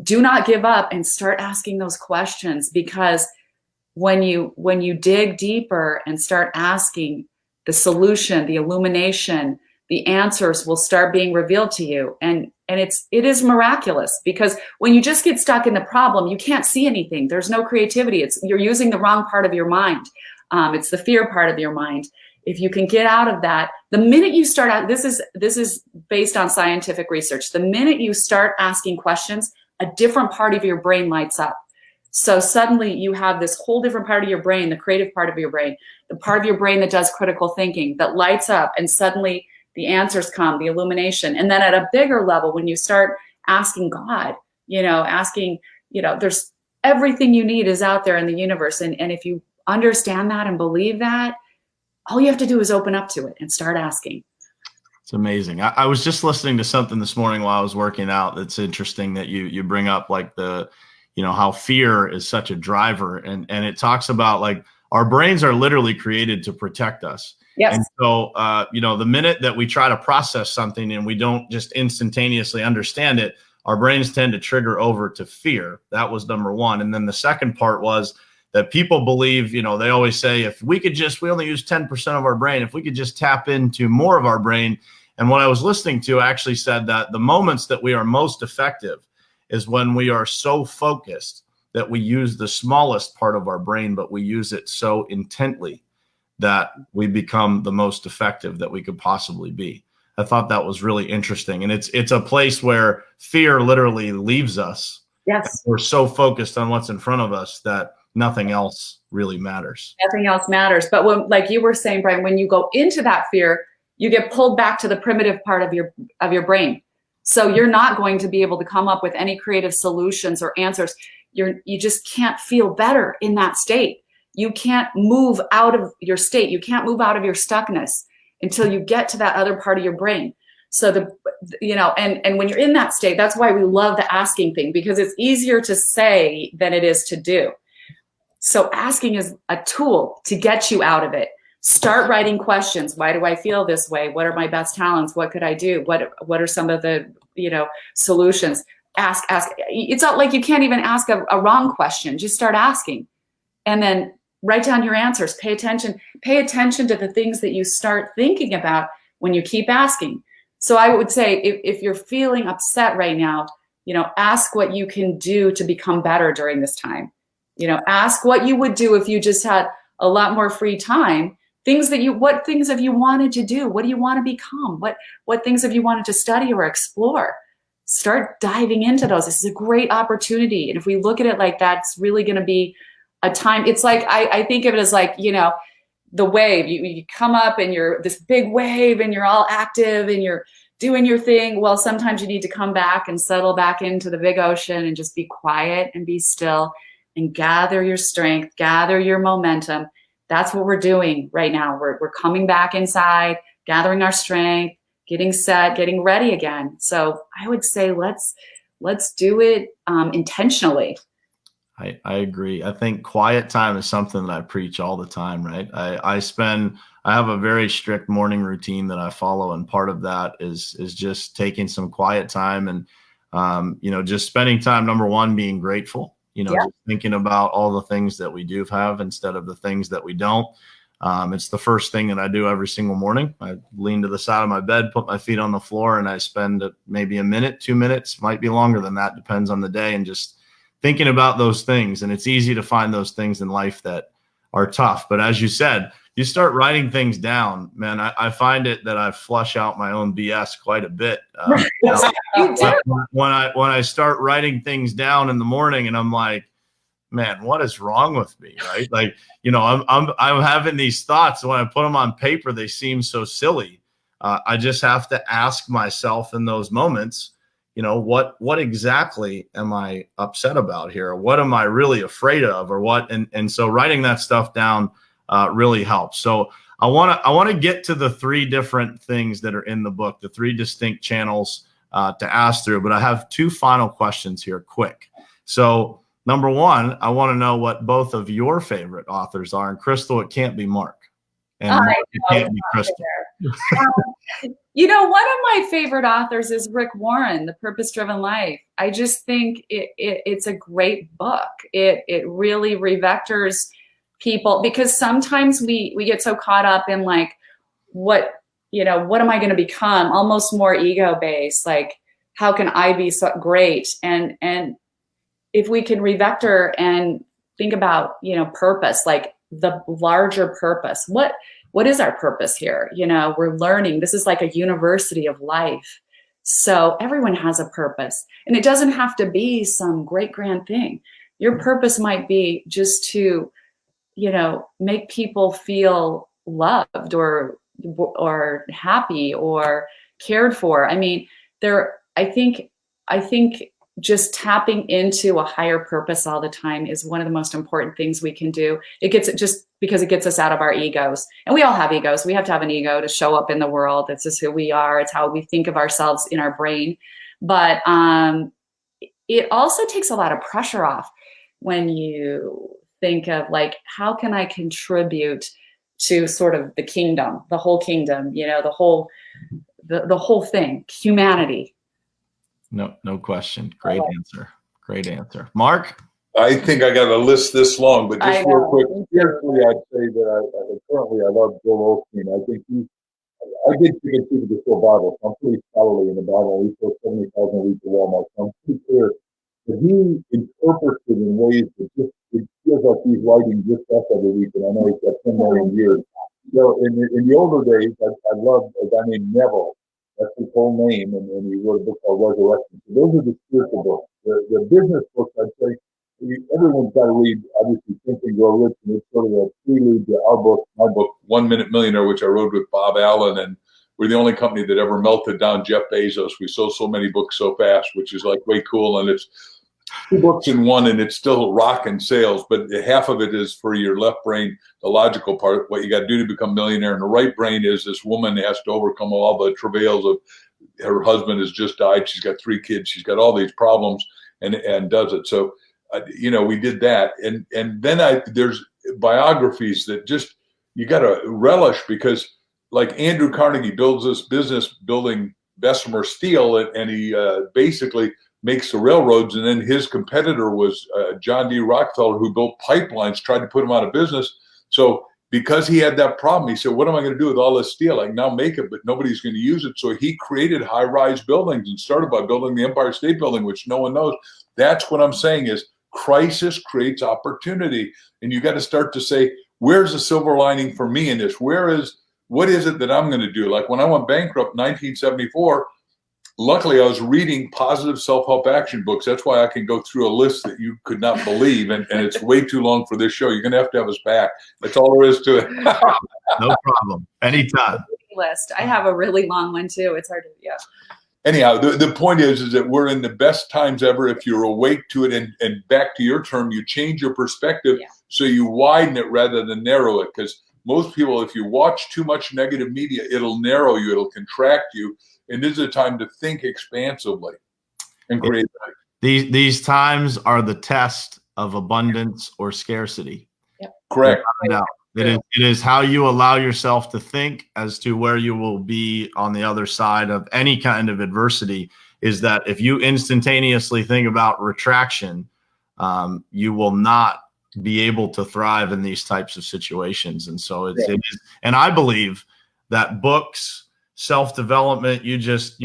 do not give up, and start asking those questions, because when you dig deeper and start asking, the solution, the illumination, the answers will start being revealed to you. And it is miraculous, because when you just get stuck in the problem, you can't see anything. There's no creativity. You're using the wrong part of your mind. It's the fear part of your mind. If you can get out of that, the minute you start out, this is based on scientific research. The minute you start asking questions, a different part of your brain lights up. So suddenly you have this whole different part of your brain, the creative part of your brain, the part of your brain that does critical thinking, that lights up, and suddenly the answers come, the illumination. And then at a bigger level, when you start asking God, there's everything you need is out there in the universe. And if you understand that and believe that, all you have to do is open up to it and start asking. It's amazing. I was just listening to something this morning while I was working out. That's interesting that you bring up, like, the, how fear is such a driver. And it talks about, like, our brains are literally created to protect us. Yes. And so, the minute that we try to process something and we don't just instantaneously understand it, our brains tend to trigger over to fear. That was number one. And then the second part was that people believe, they always say, if we only use 10% of our brain, if we could just tap into more of our brain. And what I was listening to actually said that the moments that we are most effective is when we are so focused that we use the smallest part of our brain, but we use it so intently that we become the most effective that we could possibly be. I thought that was really interesting. And it's a place where fear literally leaves us. Yes. We're so focused on what's in front of us that nothing else really matters. Nothing else matters. But when, like you were saying, Brian, when you go into that fear, you get pulled back to the primitive part of your brain. So you're not going to be able to come up with any creative solutions or answers. You just can't feel better in that state. You can't move out of your state. You can't move out of your stuckness until you get to that other part of your brain. So and when you're in that state, that's why we love the asking thing, because it's easier to say than it is to do. So asking is a tool to get you out of it. Start writing questions. Why do I feel this way? What are my best talents? What could I do? What are some of the, solutions? Ask. It's not like you can't even ask a wrong question. Just start asking. And then write down your answers. Pay attention to the things that you start thinking about when you keep asking. So I would say if you're feeling upset right now, ask what you can do to become better during this time. Ask what you would do if you just had a lot more free time. What things have you wanted to do? What do you want to become? What things have you wanted to study or explore? Start diving into those. This is a great opportunity. And if we look at it like that, it's really going to be a time. It's like, I think of it as like, the wave. You come up and you're this big wave and you're all active and you're doing your thing. Well, sometimes you need to come back and settle back into the big ocean and just be quiet and be still and gather your strength, gather your momentum. That's what we're doing right now. We're coming back inside, gathering our strength, getting set, getting ready again. So I would say let's do it intentionally. I agree. I think quiet time is something that I preach all the time, right? I have a very strict morning routine that I follow, and part of that is just taking some quiet time and just spending time, number one, being grateful. Just thinking about all the things that we do have instead of the things that we don't. It's the first thing that I do every single morning. I lean to the side of my bed, put my feet on the floor, and I spend maybe a minute, 2 minutes, might be longer than that, depends on the day, and just thinking about those things. And it's easy to find those things in life that are tough. But as you said, you start writing things down, man. I find it that I flush out my own BS quite a bit. When I start writing things down in the morning, and I'm like, man, what is wrong with me, right? Like, I'm having these thoughts. When I put them on paper, they seem so silly. I just have to ask myself in those moments, what exactly am I upset about here? What am I really afraid of, or what? And so writing that stuff down really helps. So I want to get to the three different things that are in the book, the three distinct channels to ask through. But I have two final questions here, quick. So number one, I want to know what both of your favorite authors are. And Crystal, it can't be Mark. And Mark, it can't be Crystal. One of my favorite authors is Rick Warren, The Purpose-Driven Life. I just think it's a great book. It really revectors people, because sometimes we get so caught up in like, what am I going to become? Almost more ego-based. Like, how can I be so great? And if we can revector and think about, purpose, like the larger purpose, what is our purpose here? We're learning. This is like a university of life. So everyone has a purpose, and it doesn't have to be some great grand thing. Your purpose might be just to, make people feel loved or happy or cared for. I mean, I think just tapping into a higher purpose all the time is one of the most important things we can do. Just because it gets us out of our egos. And we all have egos. We have to have an ego to show up in the world. It's just who we are. It's how we think of ourselves in our brain. But it also takes a lot of pressure off when you think of like, how can I contribute to sort of the kingdom, the whole kingdom, the whole thing, humanity. No question. Great answer. Mark? I think I got a list this long, but just real quick, seriously, I'd say that currently I love Joel Osteen. I think I did get through the full Bible, so I'm pretty scholarly in the Bible. We sold 70,000 a week to Walmart, so I'm pretty clear that he interprets it in ways that just, it feels like he's writing just us every week, and I know he's got 10 million years. So in the older days, I loved a guy named Neville. That's his whole name, and he wrote a book called Resurrection. So those are the spiritual books. The business books, I'd say, everyone's got to read, obviously, Think and Grow Rich, and it's sort of a prelude to our book, my book, 1 Minute Millionaire, which I wrote with Bob Allen, and we're the only company that ever melted down Jeff Bezos. We sold so many books so fast, which is like way cool, and it's 2 books in one, and it's still rocking sales, but half of it is for your left brain, the logical part, what you got to do to become a millionaire, and the right brain is this woman has to overcome all the travails of her husband has just died, she's got 3 kids, she's got all these problems, and does it. So we did that, and then there's biographies that just you got to relish, because like Andrew Carnegie builds this business building Bessemer Steel, and he basically makes the railroads, and then his competitor was John D. Rockefeller, who built pipelines, tried to put him out of business. So because he had that problem, he said, what am I going to do with all this steel? I can now make it, but nobody's going to use it. So he created high-rise buildings and started by building the Empire State Building, which no one knows. That's what I'm saying is crisis creates opportunity. And you got to start to say, where's the silver lining for me in this? What is it that I'm going to do? Like when I went bankrupt in 1974, luckily, I was reading positive self-help action books. That's why I can go through a list that you could not believe, and it's way too long for this show. You're going to have us back. That's all there is to it. No problem. Anytime. List. I have a really long one too. It's hard to, yeah. Anyhow, the point is that we're in the best times ever if you're awake to it, and back to your term, you change your perspective, so you widen it rather than narrow it. Because most people, if you watch too much negative media, it'll narrow you, it'll contract you. And this is a time to think expansively and create. These times are the test of abundance or scarcity. Yep. Correct. It is how you allow yourself to think as to where you will be on the other side of any kind of adversity. Is that if you instantaneously think about retraction, you will not be able to thrive in these types of situations. And so it is, and I believe that books, self-development, you just,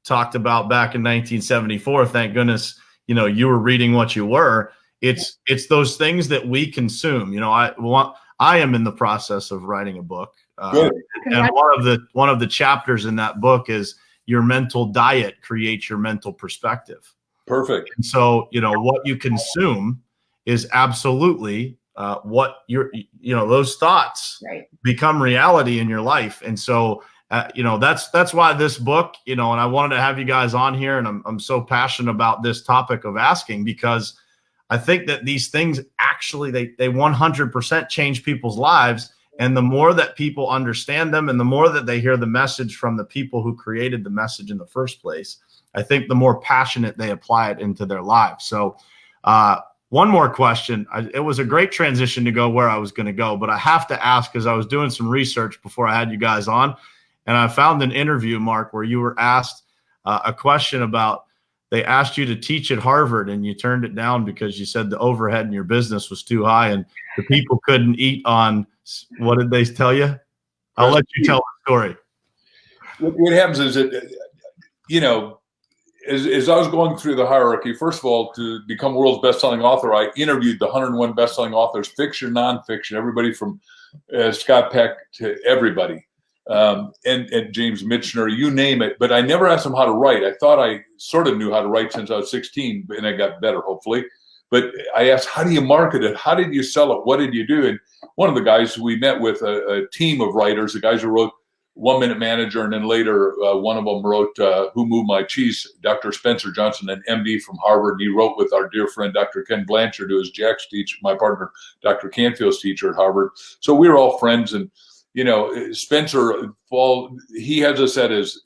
talked about back in 1974, thank goodness, you were reading what you were. It's those things that we consume. I am in the process of writing a book. And one of the chapters in that book is your mental diet creates your mental perspective. Perfect. And so, what you consume is absolutely what those thoughts become reality in your life. And so, that's why this book, and I wanted to have you guys on here, and I'm so passionate about this topic of asking, because I think that these things actually, they 100% change people's lives. And the more that people understand them, and the more that they hear the message from the people who created the message in the first place, I think the more passionate they apply it into their lives. So, one more question. It was a great transition to go where I was going to go, but I have to ask, because I was doing some research before I had you guys on, and I found an interview, Mark, where you were asked a question about, they asked you to teach at Harvard, and you turned it down because you said the overhead in your business was too high and the people couldn't eat on, what did they tell you? I'll let you tell the story. What happens is that, as I was going through the hierarchy, first of all, to become world's best-selling author, I interviewed the 101 best-selling authors, fiction, nonfiction, everybody from Scott Peck to everybody. And James Michener, you name it. But I never asked them how to write. I thought I sort of knew how to write since I was 16, and I got better, hopefully. But I asked, how do you market it? How did you sell it? What did you do? And one of the guys, we met with a team of writers, the guys who wrote 1 Minute Manager, and then later one of them wrote Who Moved My Cheese, Dr. Spencer Johnson, an MD from Harvard. And he wrote with our dear friend, Dr. Ken Blanchard, who is Jack's teacher, my partner, Dr. Canfield's teacher at Harvard. So we were all friends. And, you know, Spencer, he has us at his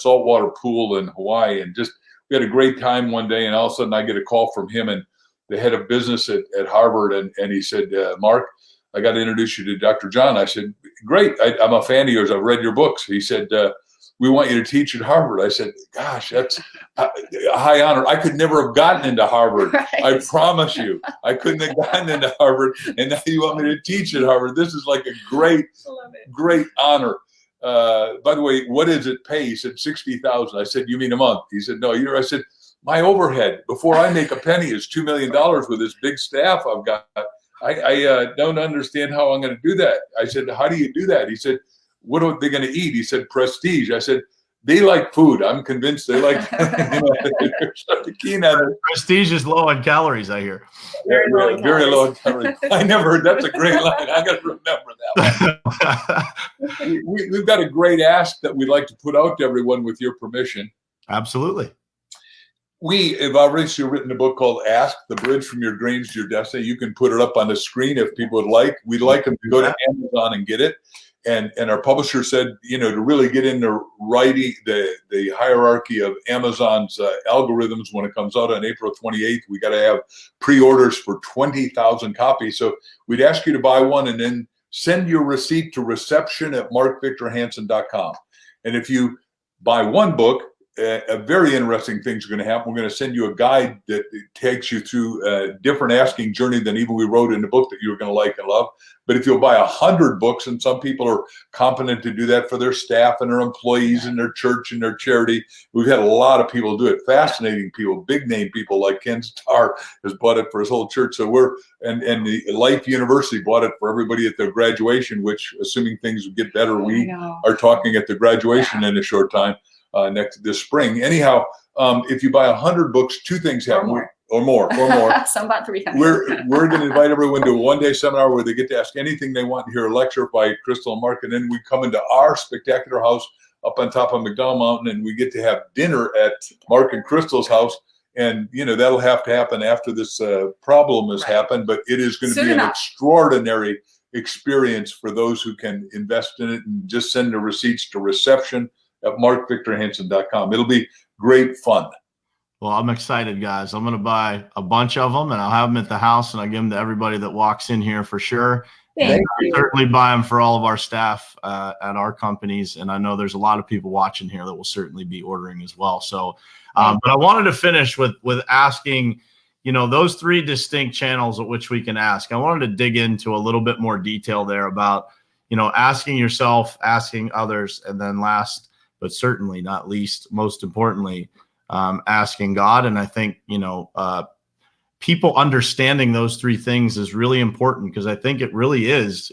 saltwater pool in Hawaii. And just, we had a great time one day. And all of a sudden I get a call from him and the head of business at Harvard. And he said, Mark, I got to introduce you to Dr. John. I said, great. I'm a fan of yours. I've read your books. He said, we want you to teach at Harvard. I said, gosh, that's a high honor. I could never have gotten into Harvard. Right. I promise you, I couldn't have gotten into Harvard. And now you want me to teach at Harvard. This is like a great honor. By the way, what does it pay? He said, $60,000. I said, you mean a month? He said, no, a year. I said, my overhead before I make a penny is $2 million with this big staff I've got. I don't understand how I'm going to do that. I said, how do you do that? He said, what are they going to eat? He said, prestige. I said, they like food. I'm convinced they like, they're such a keen on it. Prestige is low on calories, I hear. Very low on calories. I never heard, that's a great line. I got to remember that one. We've got a great ask that we'd like to put out to everyone with your permission. Absolutely. We have obviously written a book called Ask, The Bridge from Your Dreams to Your Destiny. You can put it up on the screen if people would like. We'd like them to go to Amazon and get it. And our publisher said, you know, to really get into writing the hierarchy of Amazon's algorithms when it comes out on April 28th, we got to have pre-orders for 20,000 copies. So we'd ask you to buy one and then send your receipt to reception@markvictorhansen.com. And if you buy one book, a very interesting thing's going to happen. We're going to send you a guide that takes you through a different asking journey than even we wrote in the book that you're going to like and love. But if you'll buy 100 books, and some people are competent to do that for their staff and their employees and their church and their charity. We've had a lot of people do it. Fascinating people, big name people like Ken Starr has bought it for his whole church. So and the Life University bought it for everybody at their graduation, which, assuming things get better, we are talking at the graduation in a short time. This spring. Anyhow, if you buy 100 books, two things happen, or more. Some about 300. We're going to invite everyone to a one-day seminar where they get to ask anything they want and hear a lecture by Crystal and Mark, and then we come into our spectacular house up on top of McDowell Mountain, and we get to have dinner at Mark and Crystal's house. And you know that'll have to happen after this problem has happened, but it is going to be an extraordinary experience for those who can invest in it, and just send the receipts to reception@markvictorhansen.com. It'll be great fun. Well, I'm excited, guys. I'm going to buy a bunch of them, and I'll have them at the house, and I'll give them to everybody that walks in here for sure. Thank you. I'll certainly buy them for all of our staff at our companies, and I know there's a lot of people watching here that will certainly be ordering as well. So, but I wanted to finish with asking, you know, those three distinct channels at which we can ask. I wanted to dig into a little bit more detail there about, you know, asking yourself, asking others, and then last, but certainly not least, most importantly, asking God. And I think, you know, people understanding those three things is really important, because I think it really is.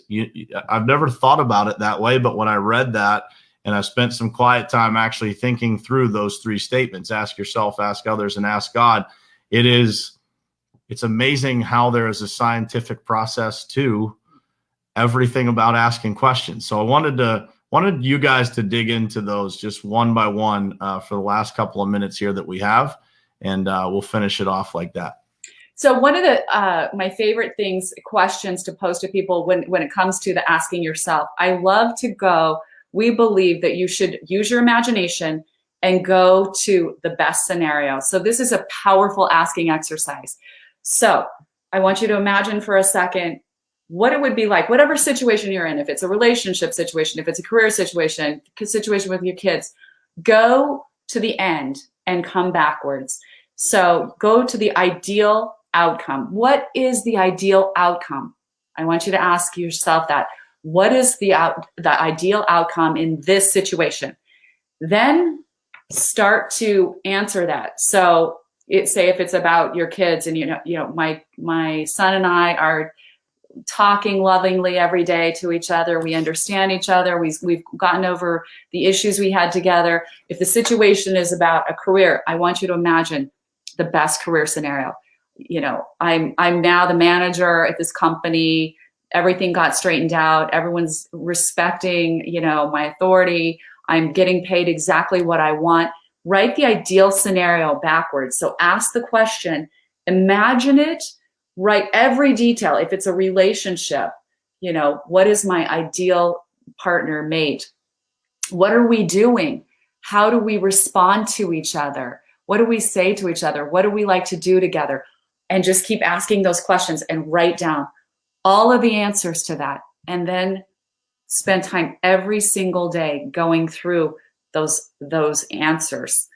I've never thought about it that way, but when I read that and I spent some quiet time actually thinking through those three statements, ask yourself, ask others, and ask God, it's amazing how there is a scientific process to everything about asking questions. So I wanted you guys to dig into those just one by one for the last couple of minutes here that we have, and we'll finish it off like that. So one of the my favorite questions to pose to people when it comes to the asking yourself, I love to go, we believe that you should use your imagination and go to the best scenario. So this is a powerful asking exercise. So I want you to imagine for a second what it would be like, whatever situation you're in, if it's a relationship situation, if it's a career situation with your kids, go to the end and come backwards. So go to the ideal outcome. What is the ideal outcome? I want you to ask yourself that. What is the ideal outcome in this situation? Then start to answer that. So say if it's about your kids, and you know, my son and I are talking lovingly every day to each other. We understand each other. We've gotten over the issues we had together. If the situation is about a career, I want you to imagine the best career scenario. I'm now the manager at this company. Everything got straightened out. Everyone's respecting, my authority. I'm getting paid exactly what I want. Write the ideal scenario backwards. So ask the question, imagine it, write every detail. If it's a relationship, what is my ideal partner, mate? What are we doing? How do we respond to each other? What do we say to each other? What do we like to do together? And just keep asking those questions and write down all of the answers to that. And then spend time every single day going through those answers.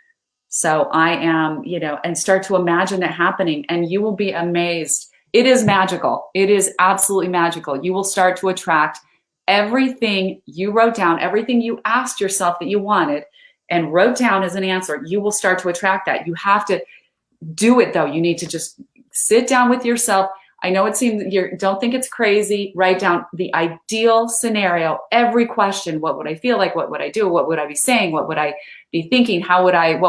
So I am, and start to imagine it happening, and you will be amazed. It is magical. It is absolutely magical. You will start to attract everything you wrote down, everything you asked yourself that you wanted and wrote down as an answer. You will start to attract that. You have to do it though. You need to just sit down with yourself. I know it seems don't think it's crazy. Write down the ideal scenario, every question. What would I feel like? What would I do? What would I be saying? What would I be thinking? What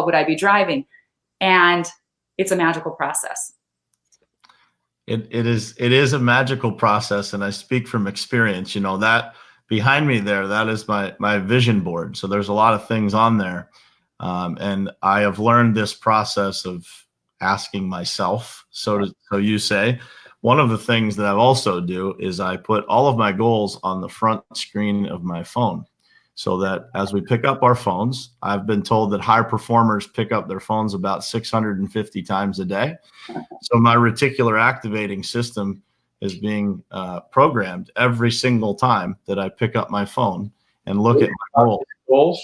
would I be driving? And it's a magical process. It is a magical process. And I speak from experience, that behind me there, that is my vision board. So there's a lot of things on there. And I have learned this process of asking myself. So you say, one of the things that I also do is I put all of my goals on the front screen of my phone, so that as we pick up our phones, I've been told that high performers pick up their phones about 650 times a day. So my reticular activating system is being programmed every single time that I pick up my phone and look at my goals.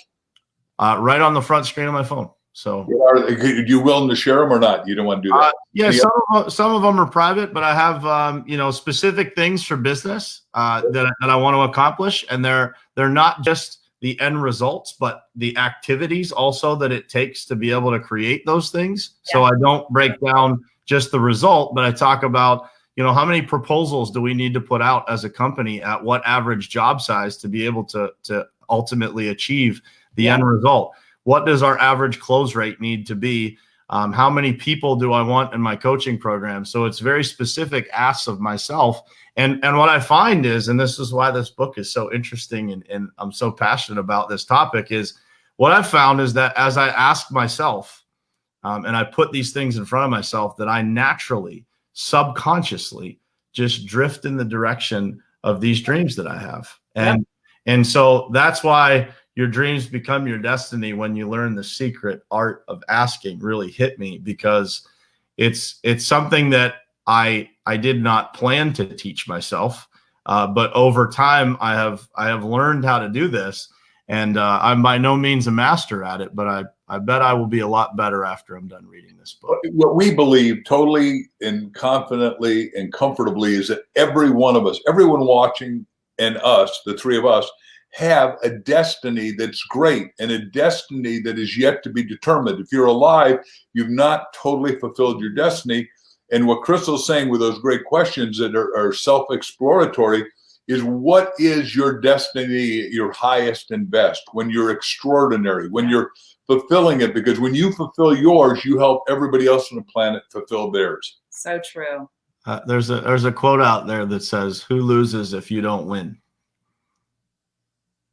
Right on the front screen of my phone. So, are you willing to share them or not? You don't want to do that. Yeah, some of them are private, but I have specific things for business that I want to accomplish, and they're not just the end results, but the activities also that it takes to be able to create those things. Yeah. So I don't break down just the result, but I talk about how many proposals do we need to put out as a company at what average job size to be able to ultimately achieve the end result. What does our average close rate need to be? How many people do I want in my coaching program? So it's very specific asks of myself. And what I find is, and this is why this book is so interesting and I'm so passionate about this topic, is what I've found is that as I ask myself and I put these things in front of myself, that I naturally, subconsciously just drift in the direction of these dreams that I have. And so that's why your dreams become your destiny. When you learn the secret art of asking really hit me, because it's something that I did not plan to teach myself. But over time I have learned how to do this, and I'm by no means a master at it, but I bet I will be a lot better after I'm done reading this book. What we believe totally and confidently and comfortably is that every one of us, everyone watching and us, the three of us, have a destiny that's great and a destiny that is yet to be determined. If you're alive, you've not totally fulfilled your destiny. And what Crystal's saying with those great questions that are self-exploratory is, what is your destiny, your highest and best, when you're extraordinary, when you're fulfilling it? Because when you fulfill yours, you help everybody else on the planet fulfill theirs. So true. There's a quote out there that says, "Who loses if you don't win?"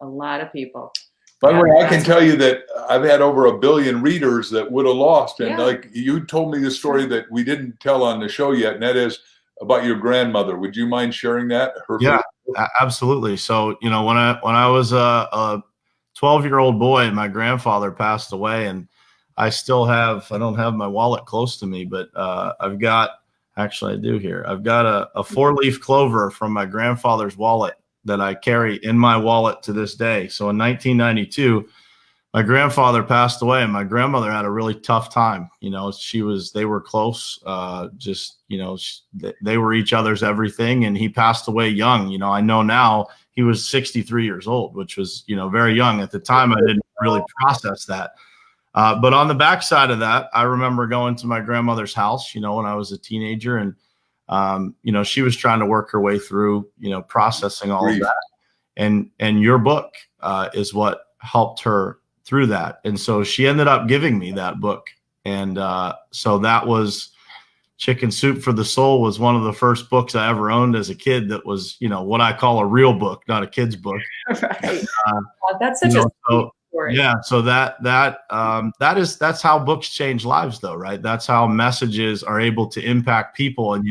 A lot of people. By the way, I can tell you that I've had over 1 billion readers that would have lost. And like you told me the story that we didn't tell on the show yet, and that is about your grandmother. Would you mind sharing that? Absolutely. So, when I was a 12-year-old boy, my grandfather passed away, and I don't have my wallet close to me, but I've got a 4-leaf clover from my grandfather's wallet that I carry in my wallet to this day. So in 1992, my grandfather passed away, and my grandmother had a really tough time. They were close. They were each other's everything, and he passed away young. I know now he was 63 years old, which was, very young at the time. I didn't really process that. But on the backside of that, I remember going to my grandmother's house, when I was a teenager, and she was trying to work her way through, processing all of that. And your book is what helped her through that. And so she ended up giving me that book. And so that was Chicken Soup for the Soul was one of the first books I ever owned as a kid that was, what I call a real book, not a kid's book. Right. That's such a story. Yeah. So that's how books change lives, though, right? That's how messages are able to impact people. And,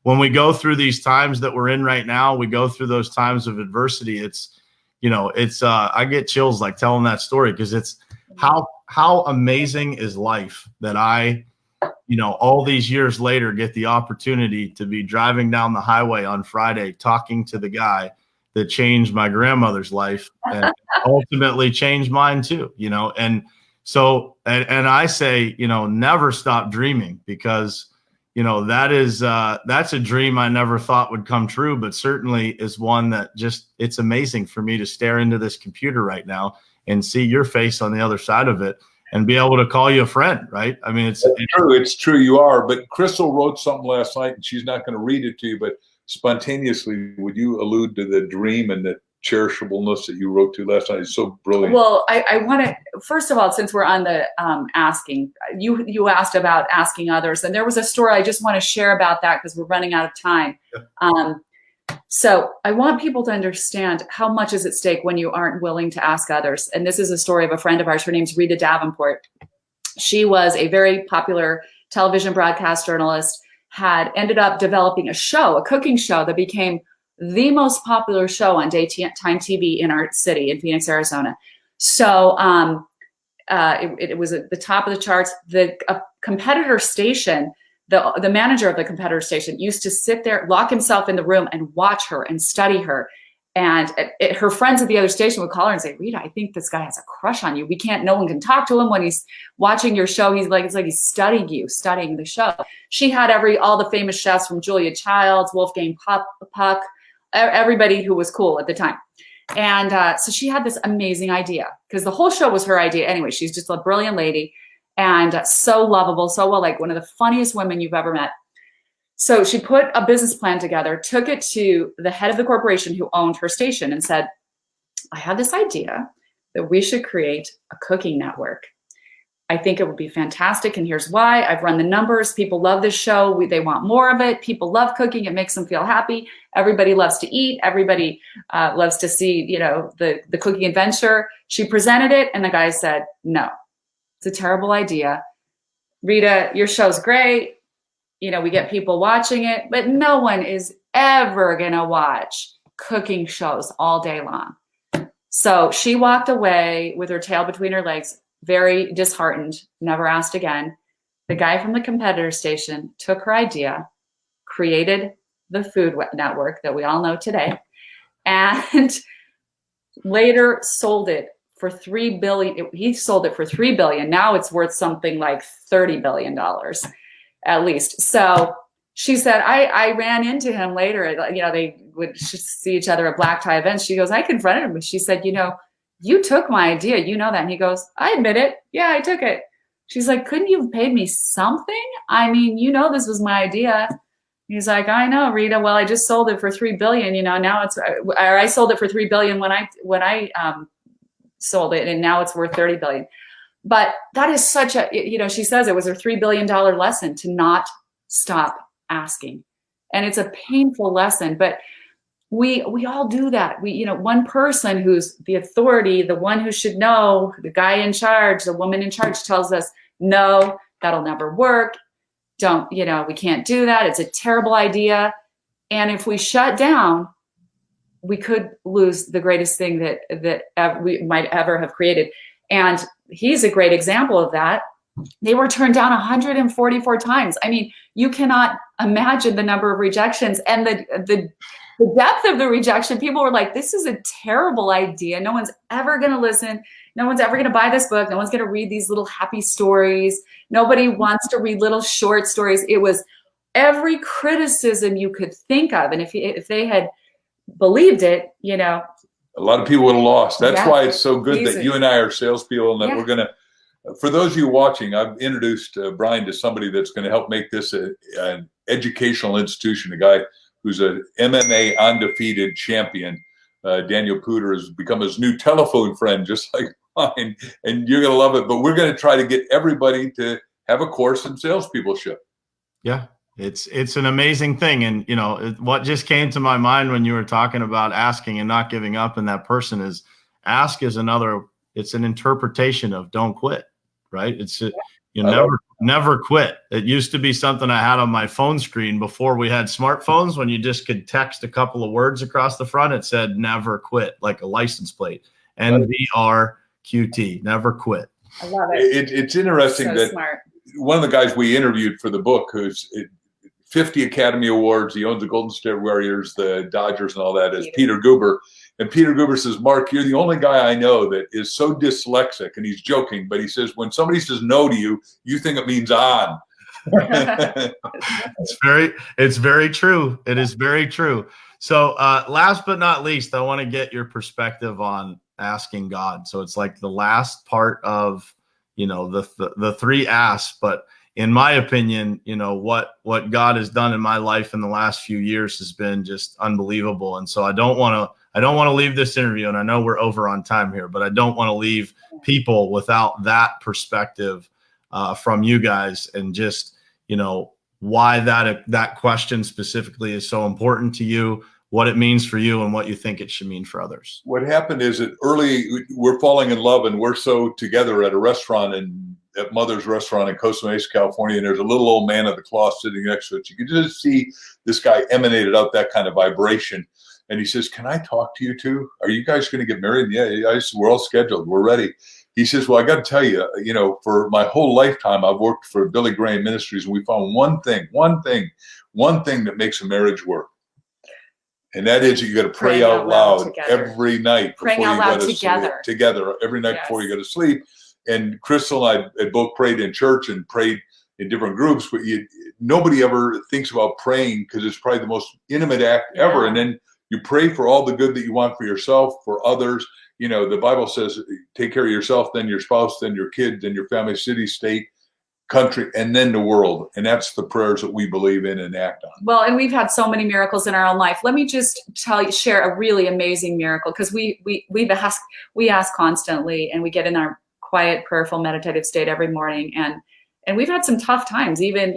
when we go through these times that we're in right now, we go through those times of adversity. I get chills like telling that story, because it's how amazing is life that I, all these years later, get the opportunity to be driving down the highway on Friday, talking to the guy that changed my grandmother's life and ultimately changed mine too, and so, and I say, never stop dreaming, because, that's a dream I never thought would come true, but certainly is one that it's amazing for me to stare into this computer right now and see your face on the other side of it and be able to call you a friend, right? I mean, it's true. It's true. You are. But Crystal wrote something last night, and she's not going to read it to you, but spontaneously, would you allude to the dream and the cherishableness that you wrote to last night? It's so brilliant. Well, I want to, first of all, since we're on the asking, you asked about asking others, and there was a story I just want to share about that, because we're running out of time. Yeah. So I want people to understand how much is at stake when you aren't willing to ask others. And this is a story of a friend of ours. Her name's Rita Davenport. She was a very popular television broadcast journalist, had ended up developing a cooking show that became the most popular show on daytime TV in our city in Phoenix, Arizona. So it was at the top of the charts. The competitor station, the manager of the competitor station used to sit there, lock himself in the room and watch her and study her. And her friends at the other station would call her and say, Rita, I think this guy has a crush on you. No one can talk to him when he's watching your show. It's like he's studying the show. She had all the famous chefs from Julia Childs, Wolfgang Puck, everybody who was cool at the time. And so she had this amazing idea, because the whole show was her idea. Anyway, she's just a brilliant lady and so lovable, so well, like one of the funniest women you've ever met. So she put a business plan together, took it to the head of the corporation who owned her station and said, I have this idea that we should create a cooking network. I think it would be fantastic, and here's why. I've run the numbers. People love this show. They want more of it. People love cooking. It makes them feel happy. Everybody loves to eat. Everybody loves to see, the cooking adventure. She presented it, and the guy said, no, it's a terrible idea. Rita, your show's great. We get people watching it, but no one is ever going to watch cooking shows all day long. So she walked away with her tail between her legs, very disheartened, never asked again. The guy from the competitor station took her idea, created the Food Network that we all know today, and later sold it for $3 billion. He sold it for $3 billion. Now it's worth something like $30 billion at least. So she said, I ran into him later. They would see each other at black tie events. She goes, I confronted him. She said, you took my idea. You know that. And he goes, I admit it. Yeah, I took it. She's like, couldn't you have paid me something? I mean, this was my idea. He's like, I know, Rita. Well, I just sold it for $3 billion. Now I sold it for $3 billion when I sold it, and now it's worth $30 billion. But that is such a, she says it was her $3 billion lesson to not stop asking. And it's a painful lesson, but we all do that. One person who's the authority, the one who should know, the guy in charge, the woman in charge tells us, no, that'll never work. We can't do that. It's a terrible idea. And if we shut down, we could lose the greatest thing that we might ever have created. And he's a great example of that. They were turned down 144 times. I mean, you cannot imagine the number of rejections and the depth of the rejection. People were like, this is a terrible idea. No one's ever going to listen. No one's ever going to buy this book. No one's going to read these little happy stories. Nobody wants to read little short stories. It was every criticism you could think of. And if they had believed it, a lot of people would have lost. That's why it's so good that you and I are salespeople, and that we're going to, for those of you watching, I've introduced Brian to somebody that's going to help make this an educational institution, a guy who's an MMA undefeated champion. Daniel Pooter has become his new telephone friend, just like mine, and you're going to love it. But we're going to try to get everybody to have a course in salespeopleship. Yeah, it's an amazing thing. And, what just came to my mind when you were talking about asking and not giving up, and that person is ask is it's an interpretation of don't quit, right? You never quit. It used to be something I had on my phone screen before we had smartphones, when you just could text a couple of words across the front. It said never quit, like a license plate. NVRQT, never quit. I love it. It's interesting so that smart. One of the guys we interviewed for the book, who's 50 Academy Awards, he owns the Golden State Warriors, the Dodgers, and all that, is Peter Guber. And Peter Guber says, Mark, you're the only guy I know that is so dyslexic, and he's joking, but he says, when somebody says no to you, you think it means on. It's very true. It is very true. So last but not least, I want to get your perspective on asking God. So it's like the last part of, the three asks, but in my opinion, what God has done in my life in the last few years has been just unbelievable. And so I don't want to leave this interview, and I know we're over on time here, but I don't want to leave people without that perspective from you guys, and just, why that question specifically is so important to you, what it means for you, and what you think it should mean for others. What happened is that early, we're falling in love, and we're so together at a restaurant at Mother's Restaurant in Costa Mesa, California, and there's a little old man at the cloth sitting next to it. You can just see this guy emanated out that kind of vibration. And he says, can I talk to you two? Are you guys going to get married? Yeah. I said, we're all scheduled. We're ready. He says, well, I got to tell you, for my whole lifetime, I've worked for Billy Graham Ministries, and we found one thing that makes a marriage work. And that is, you got to pray out loud every night before you go to sleep. Together every night before you go to sleep. And Crystal and I had both prayed in church and prayed in different groups, but nobody ever thinks about praying, because it's probably the most intimate act ever. And then you pray for all the good that you want for yourself, for others. The Bible says, take care of yourself, then your spouse, then your kids, then your family, city, state, country, and then the world. And that's the prayers that we believe in and act on. Well, and we've had so many miracles in our own life. Let me just share a really amazing miracle, because we ask constantly, and we get in our quiet, prayerful, meditative state every morning. And we've had some tough times, even,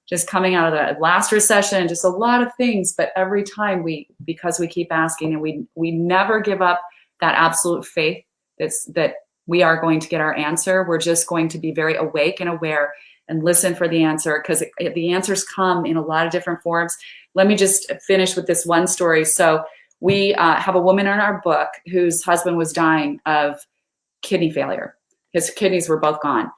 just coming out of the last recession, just a lot of things. But every time because we keep asking, and we never give up that absolute faith that we are going to get our answer. We're just going to be very awake and aware and listen for the answer, because the answers come in a lot of different forms. Let me just finish with this one story. So we have a woman in our book whose husband was dying of kidney failure. His kidneys were both gone.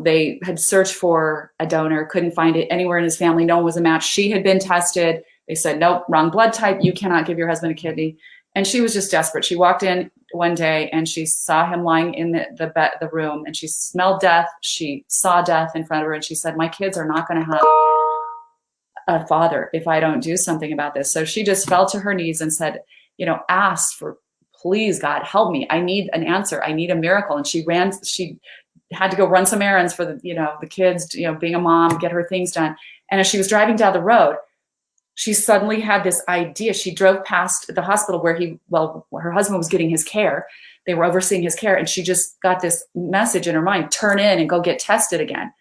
They had searched for a donor, couldn't find it anywhere in his family. No one was a match. She had been tested. They said, nope, wrong blood type. You cannot give your husband a kidney. And she was just desperate. She walked in one day and she saw him lying in the room, and she smelled death. She saw death in front of her, and she said, my kids are not going to have a father if I don't do something about this. So she just fell to her knees and said, asked for, please, God, help me. I need an answer. I need a miracle. And she had to go run some errands for the kids, being a mom, get her things done. And as she was driving down the road, she suddenly had this idea. She drove past the hospital where her husband was getting his care. They were overseeing his care. And she just got this message in her mind, turn in and go get tested again.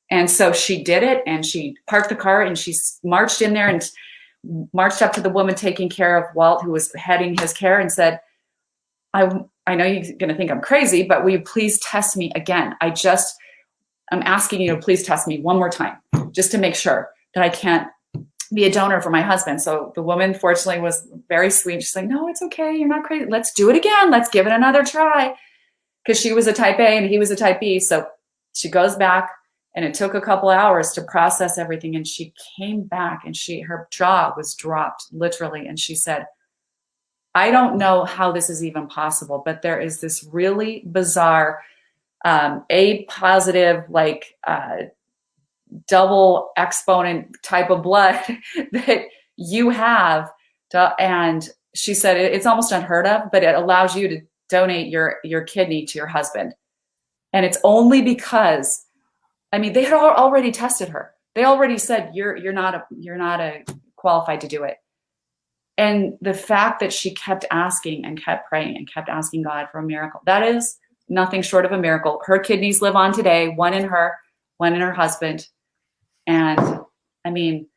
And so she did it, and she parked the car, and she marched in there and marched up to the woman taking care of Walt, who was heading his care, and said, I know you're going to think I'm crazy, but will you please test me again? I'm asking you to please test me one more time, just to make sure that I can't be a donor for my husband. So the woman, fortunately, was very sweet. She's like, no, it's okay. You're not crazy. Let's do it again. Let's give it another try. Because she was a type A and he was a type B. So she goes back, and it took a couple hours to process everything. And she came back, and her jaw was dropped, literally. And she said, I don't know how this is even possible, but there is this really bizarre A positive, double exponent type of blood that you have. And she said it's almost unheard of, but it allows you to donate your kidney to your husband. And it's only because, they had already tested her. They already said you're not qualified to do it. And the fact that she kept asking and kept praying and kept asking God for a miracle, that is nothing short of a miracle. Her kidneys live on today, one in her husband. And I mean,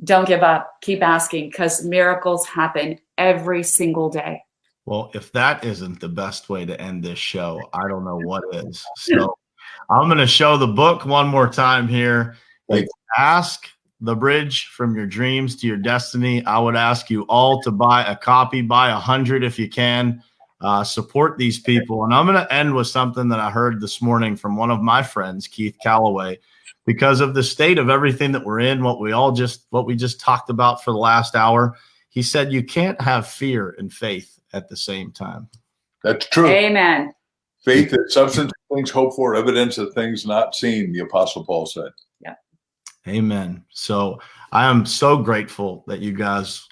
don't give up. Keep asking, because miracles happen every single day. Well, if that isn't the best way to end this show, I don't know what is. So I'm going to show the book one more time here. It's Ask the Bridge from Your Dreams to Your Destiny. I would ask you all to buy a copy, buy 100 if you can. Support these people. And I'm going to end with something that I heard this morning from one of my friends, Keith Calloway, because of the state of everything that we're in, what we just talked about for the last hour. He said, you can't have fear and faith at the same time. That's true. Amen. Faith is substance of things hoped for, evidence of things not seen, the Apostle Paul said. Yeah. Amen. So I am so grateful that you guys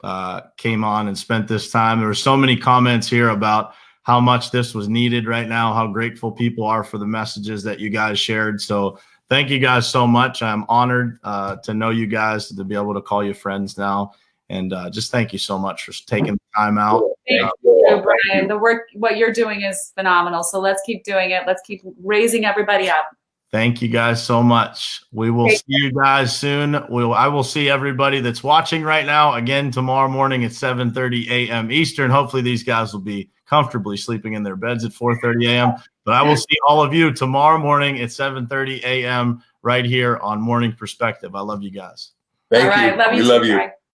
came on and spent this time. There were so many comments here about how much this was needed right now, how grateful people are for the messages that you guys shared. So thank you guys so much. I'm honored to know you guys, to be able to call you friends now. And just thank you so much for taking the time out. Thank you, Brian. The work, what you're doing is phenomenal. So let's keep doing it. Let's keep raising everybody up. Thank you guys so much. We will see you guys soon. I will see everybody that's watching right now again tomorrow morning at 7:30 a.m. Eastern. Hopefully these guys will be comfortably sleeping in their beds at 4:30 a.m. But I will see all of you tomorrow morning at 7:30 a.m. right here on Morning Perspective. I love you guys. Thank you. All right. Love you. We love you.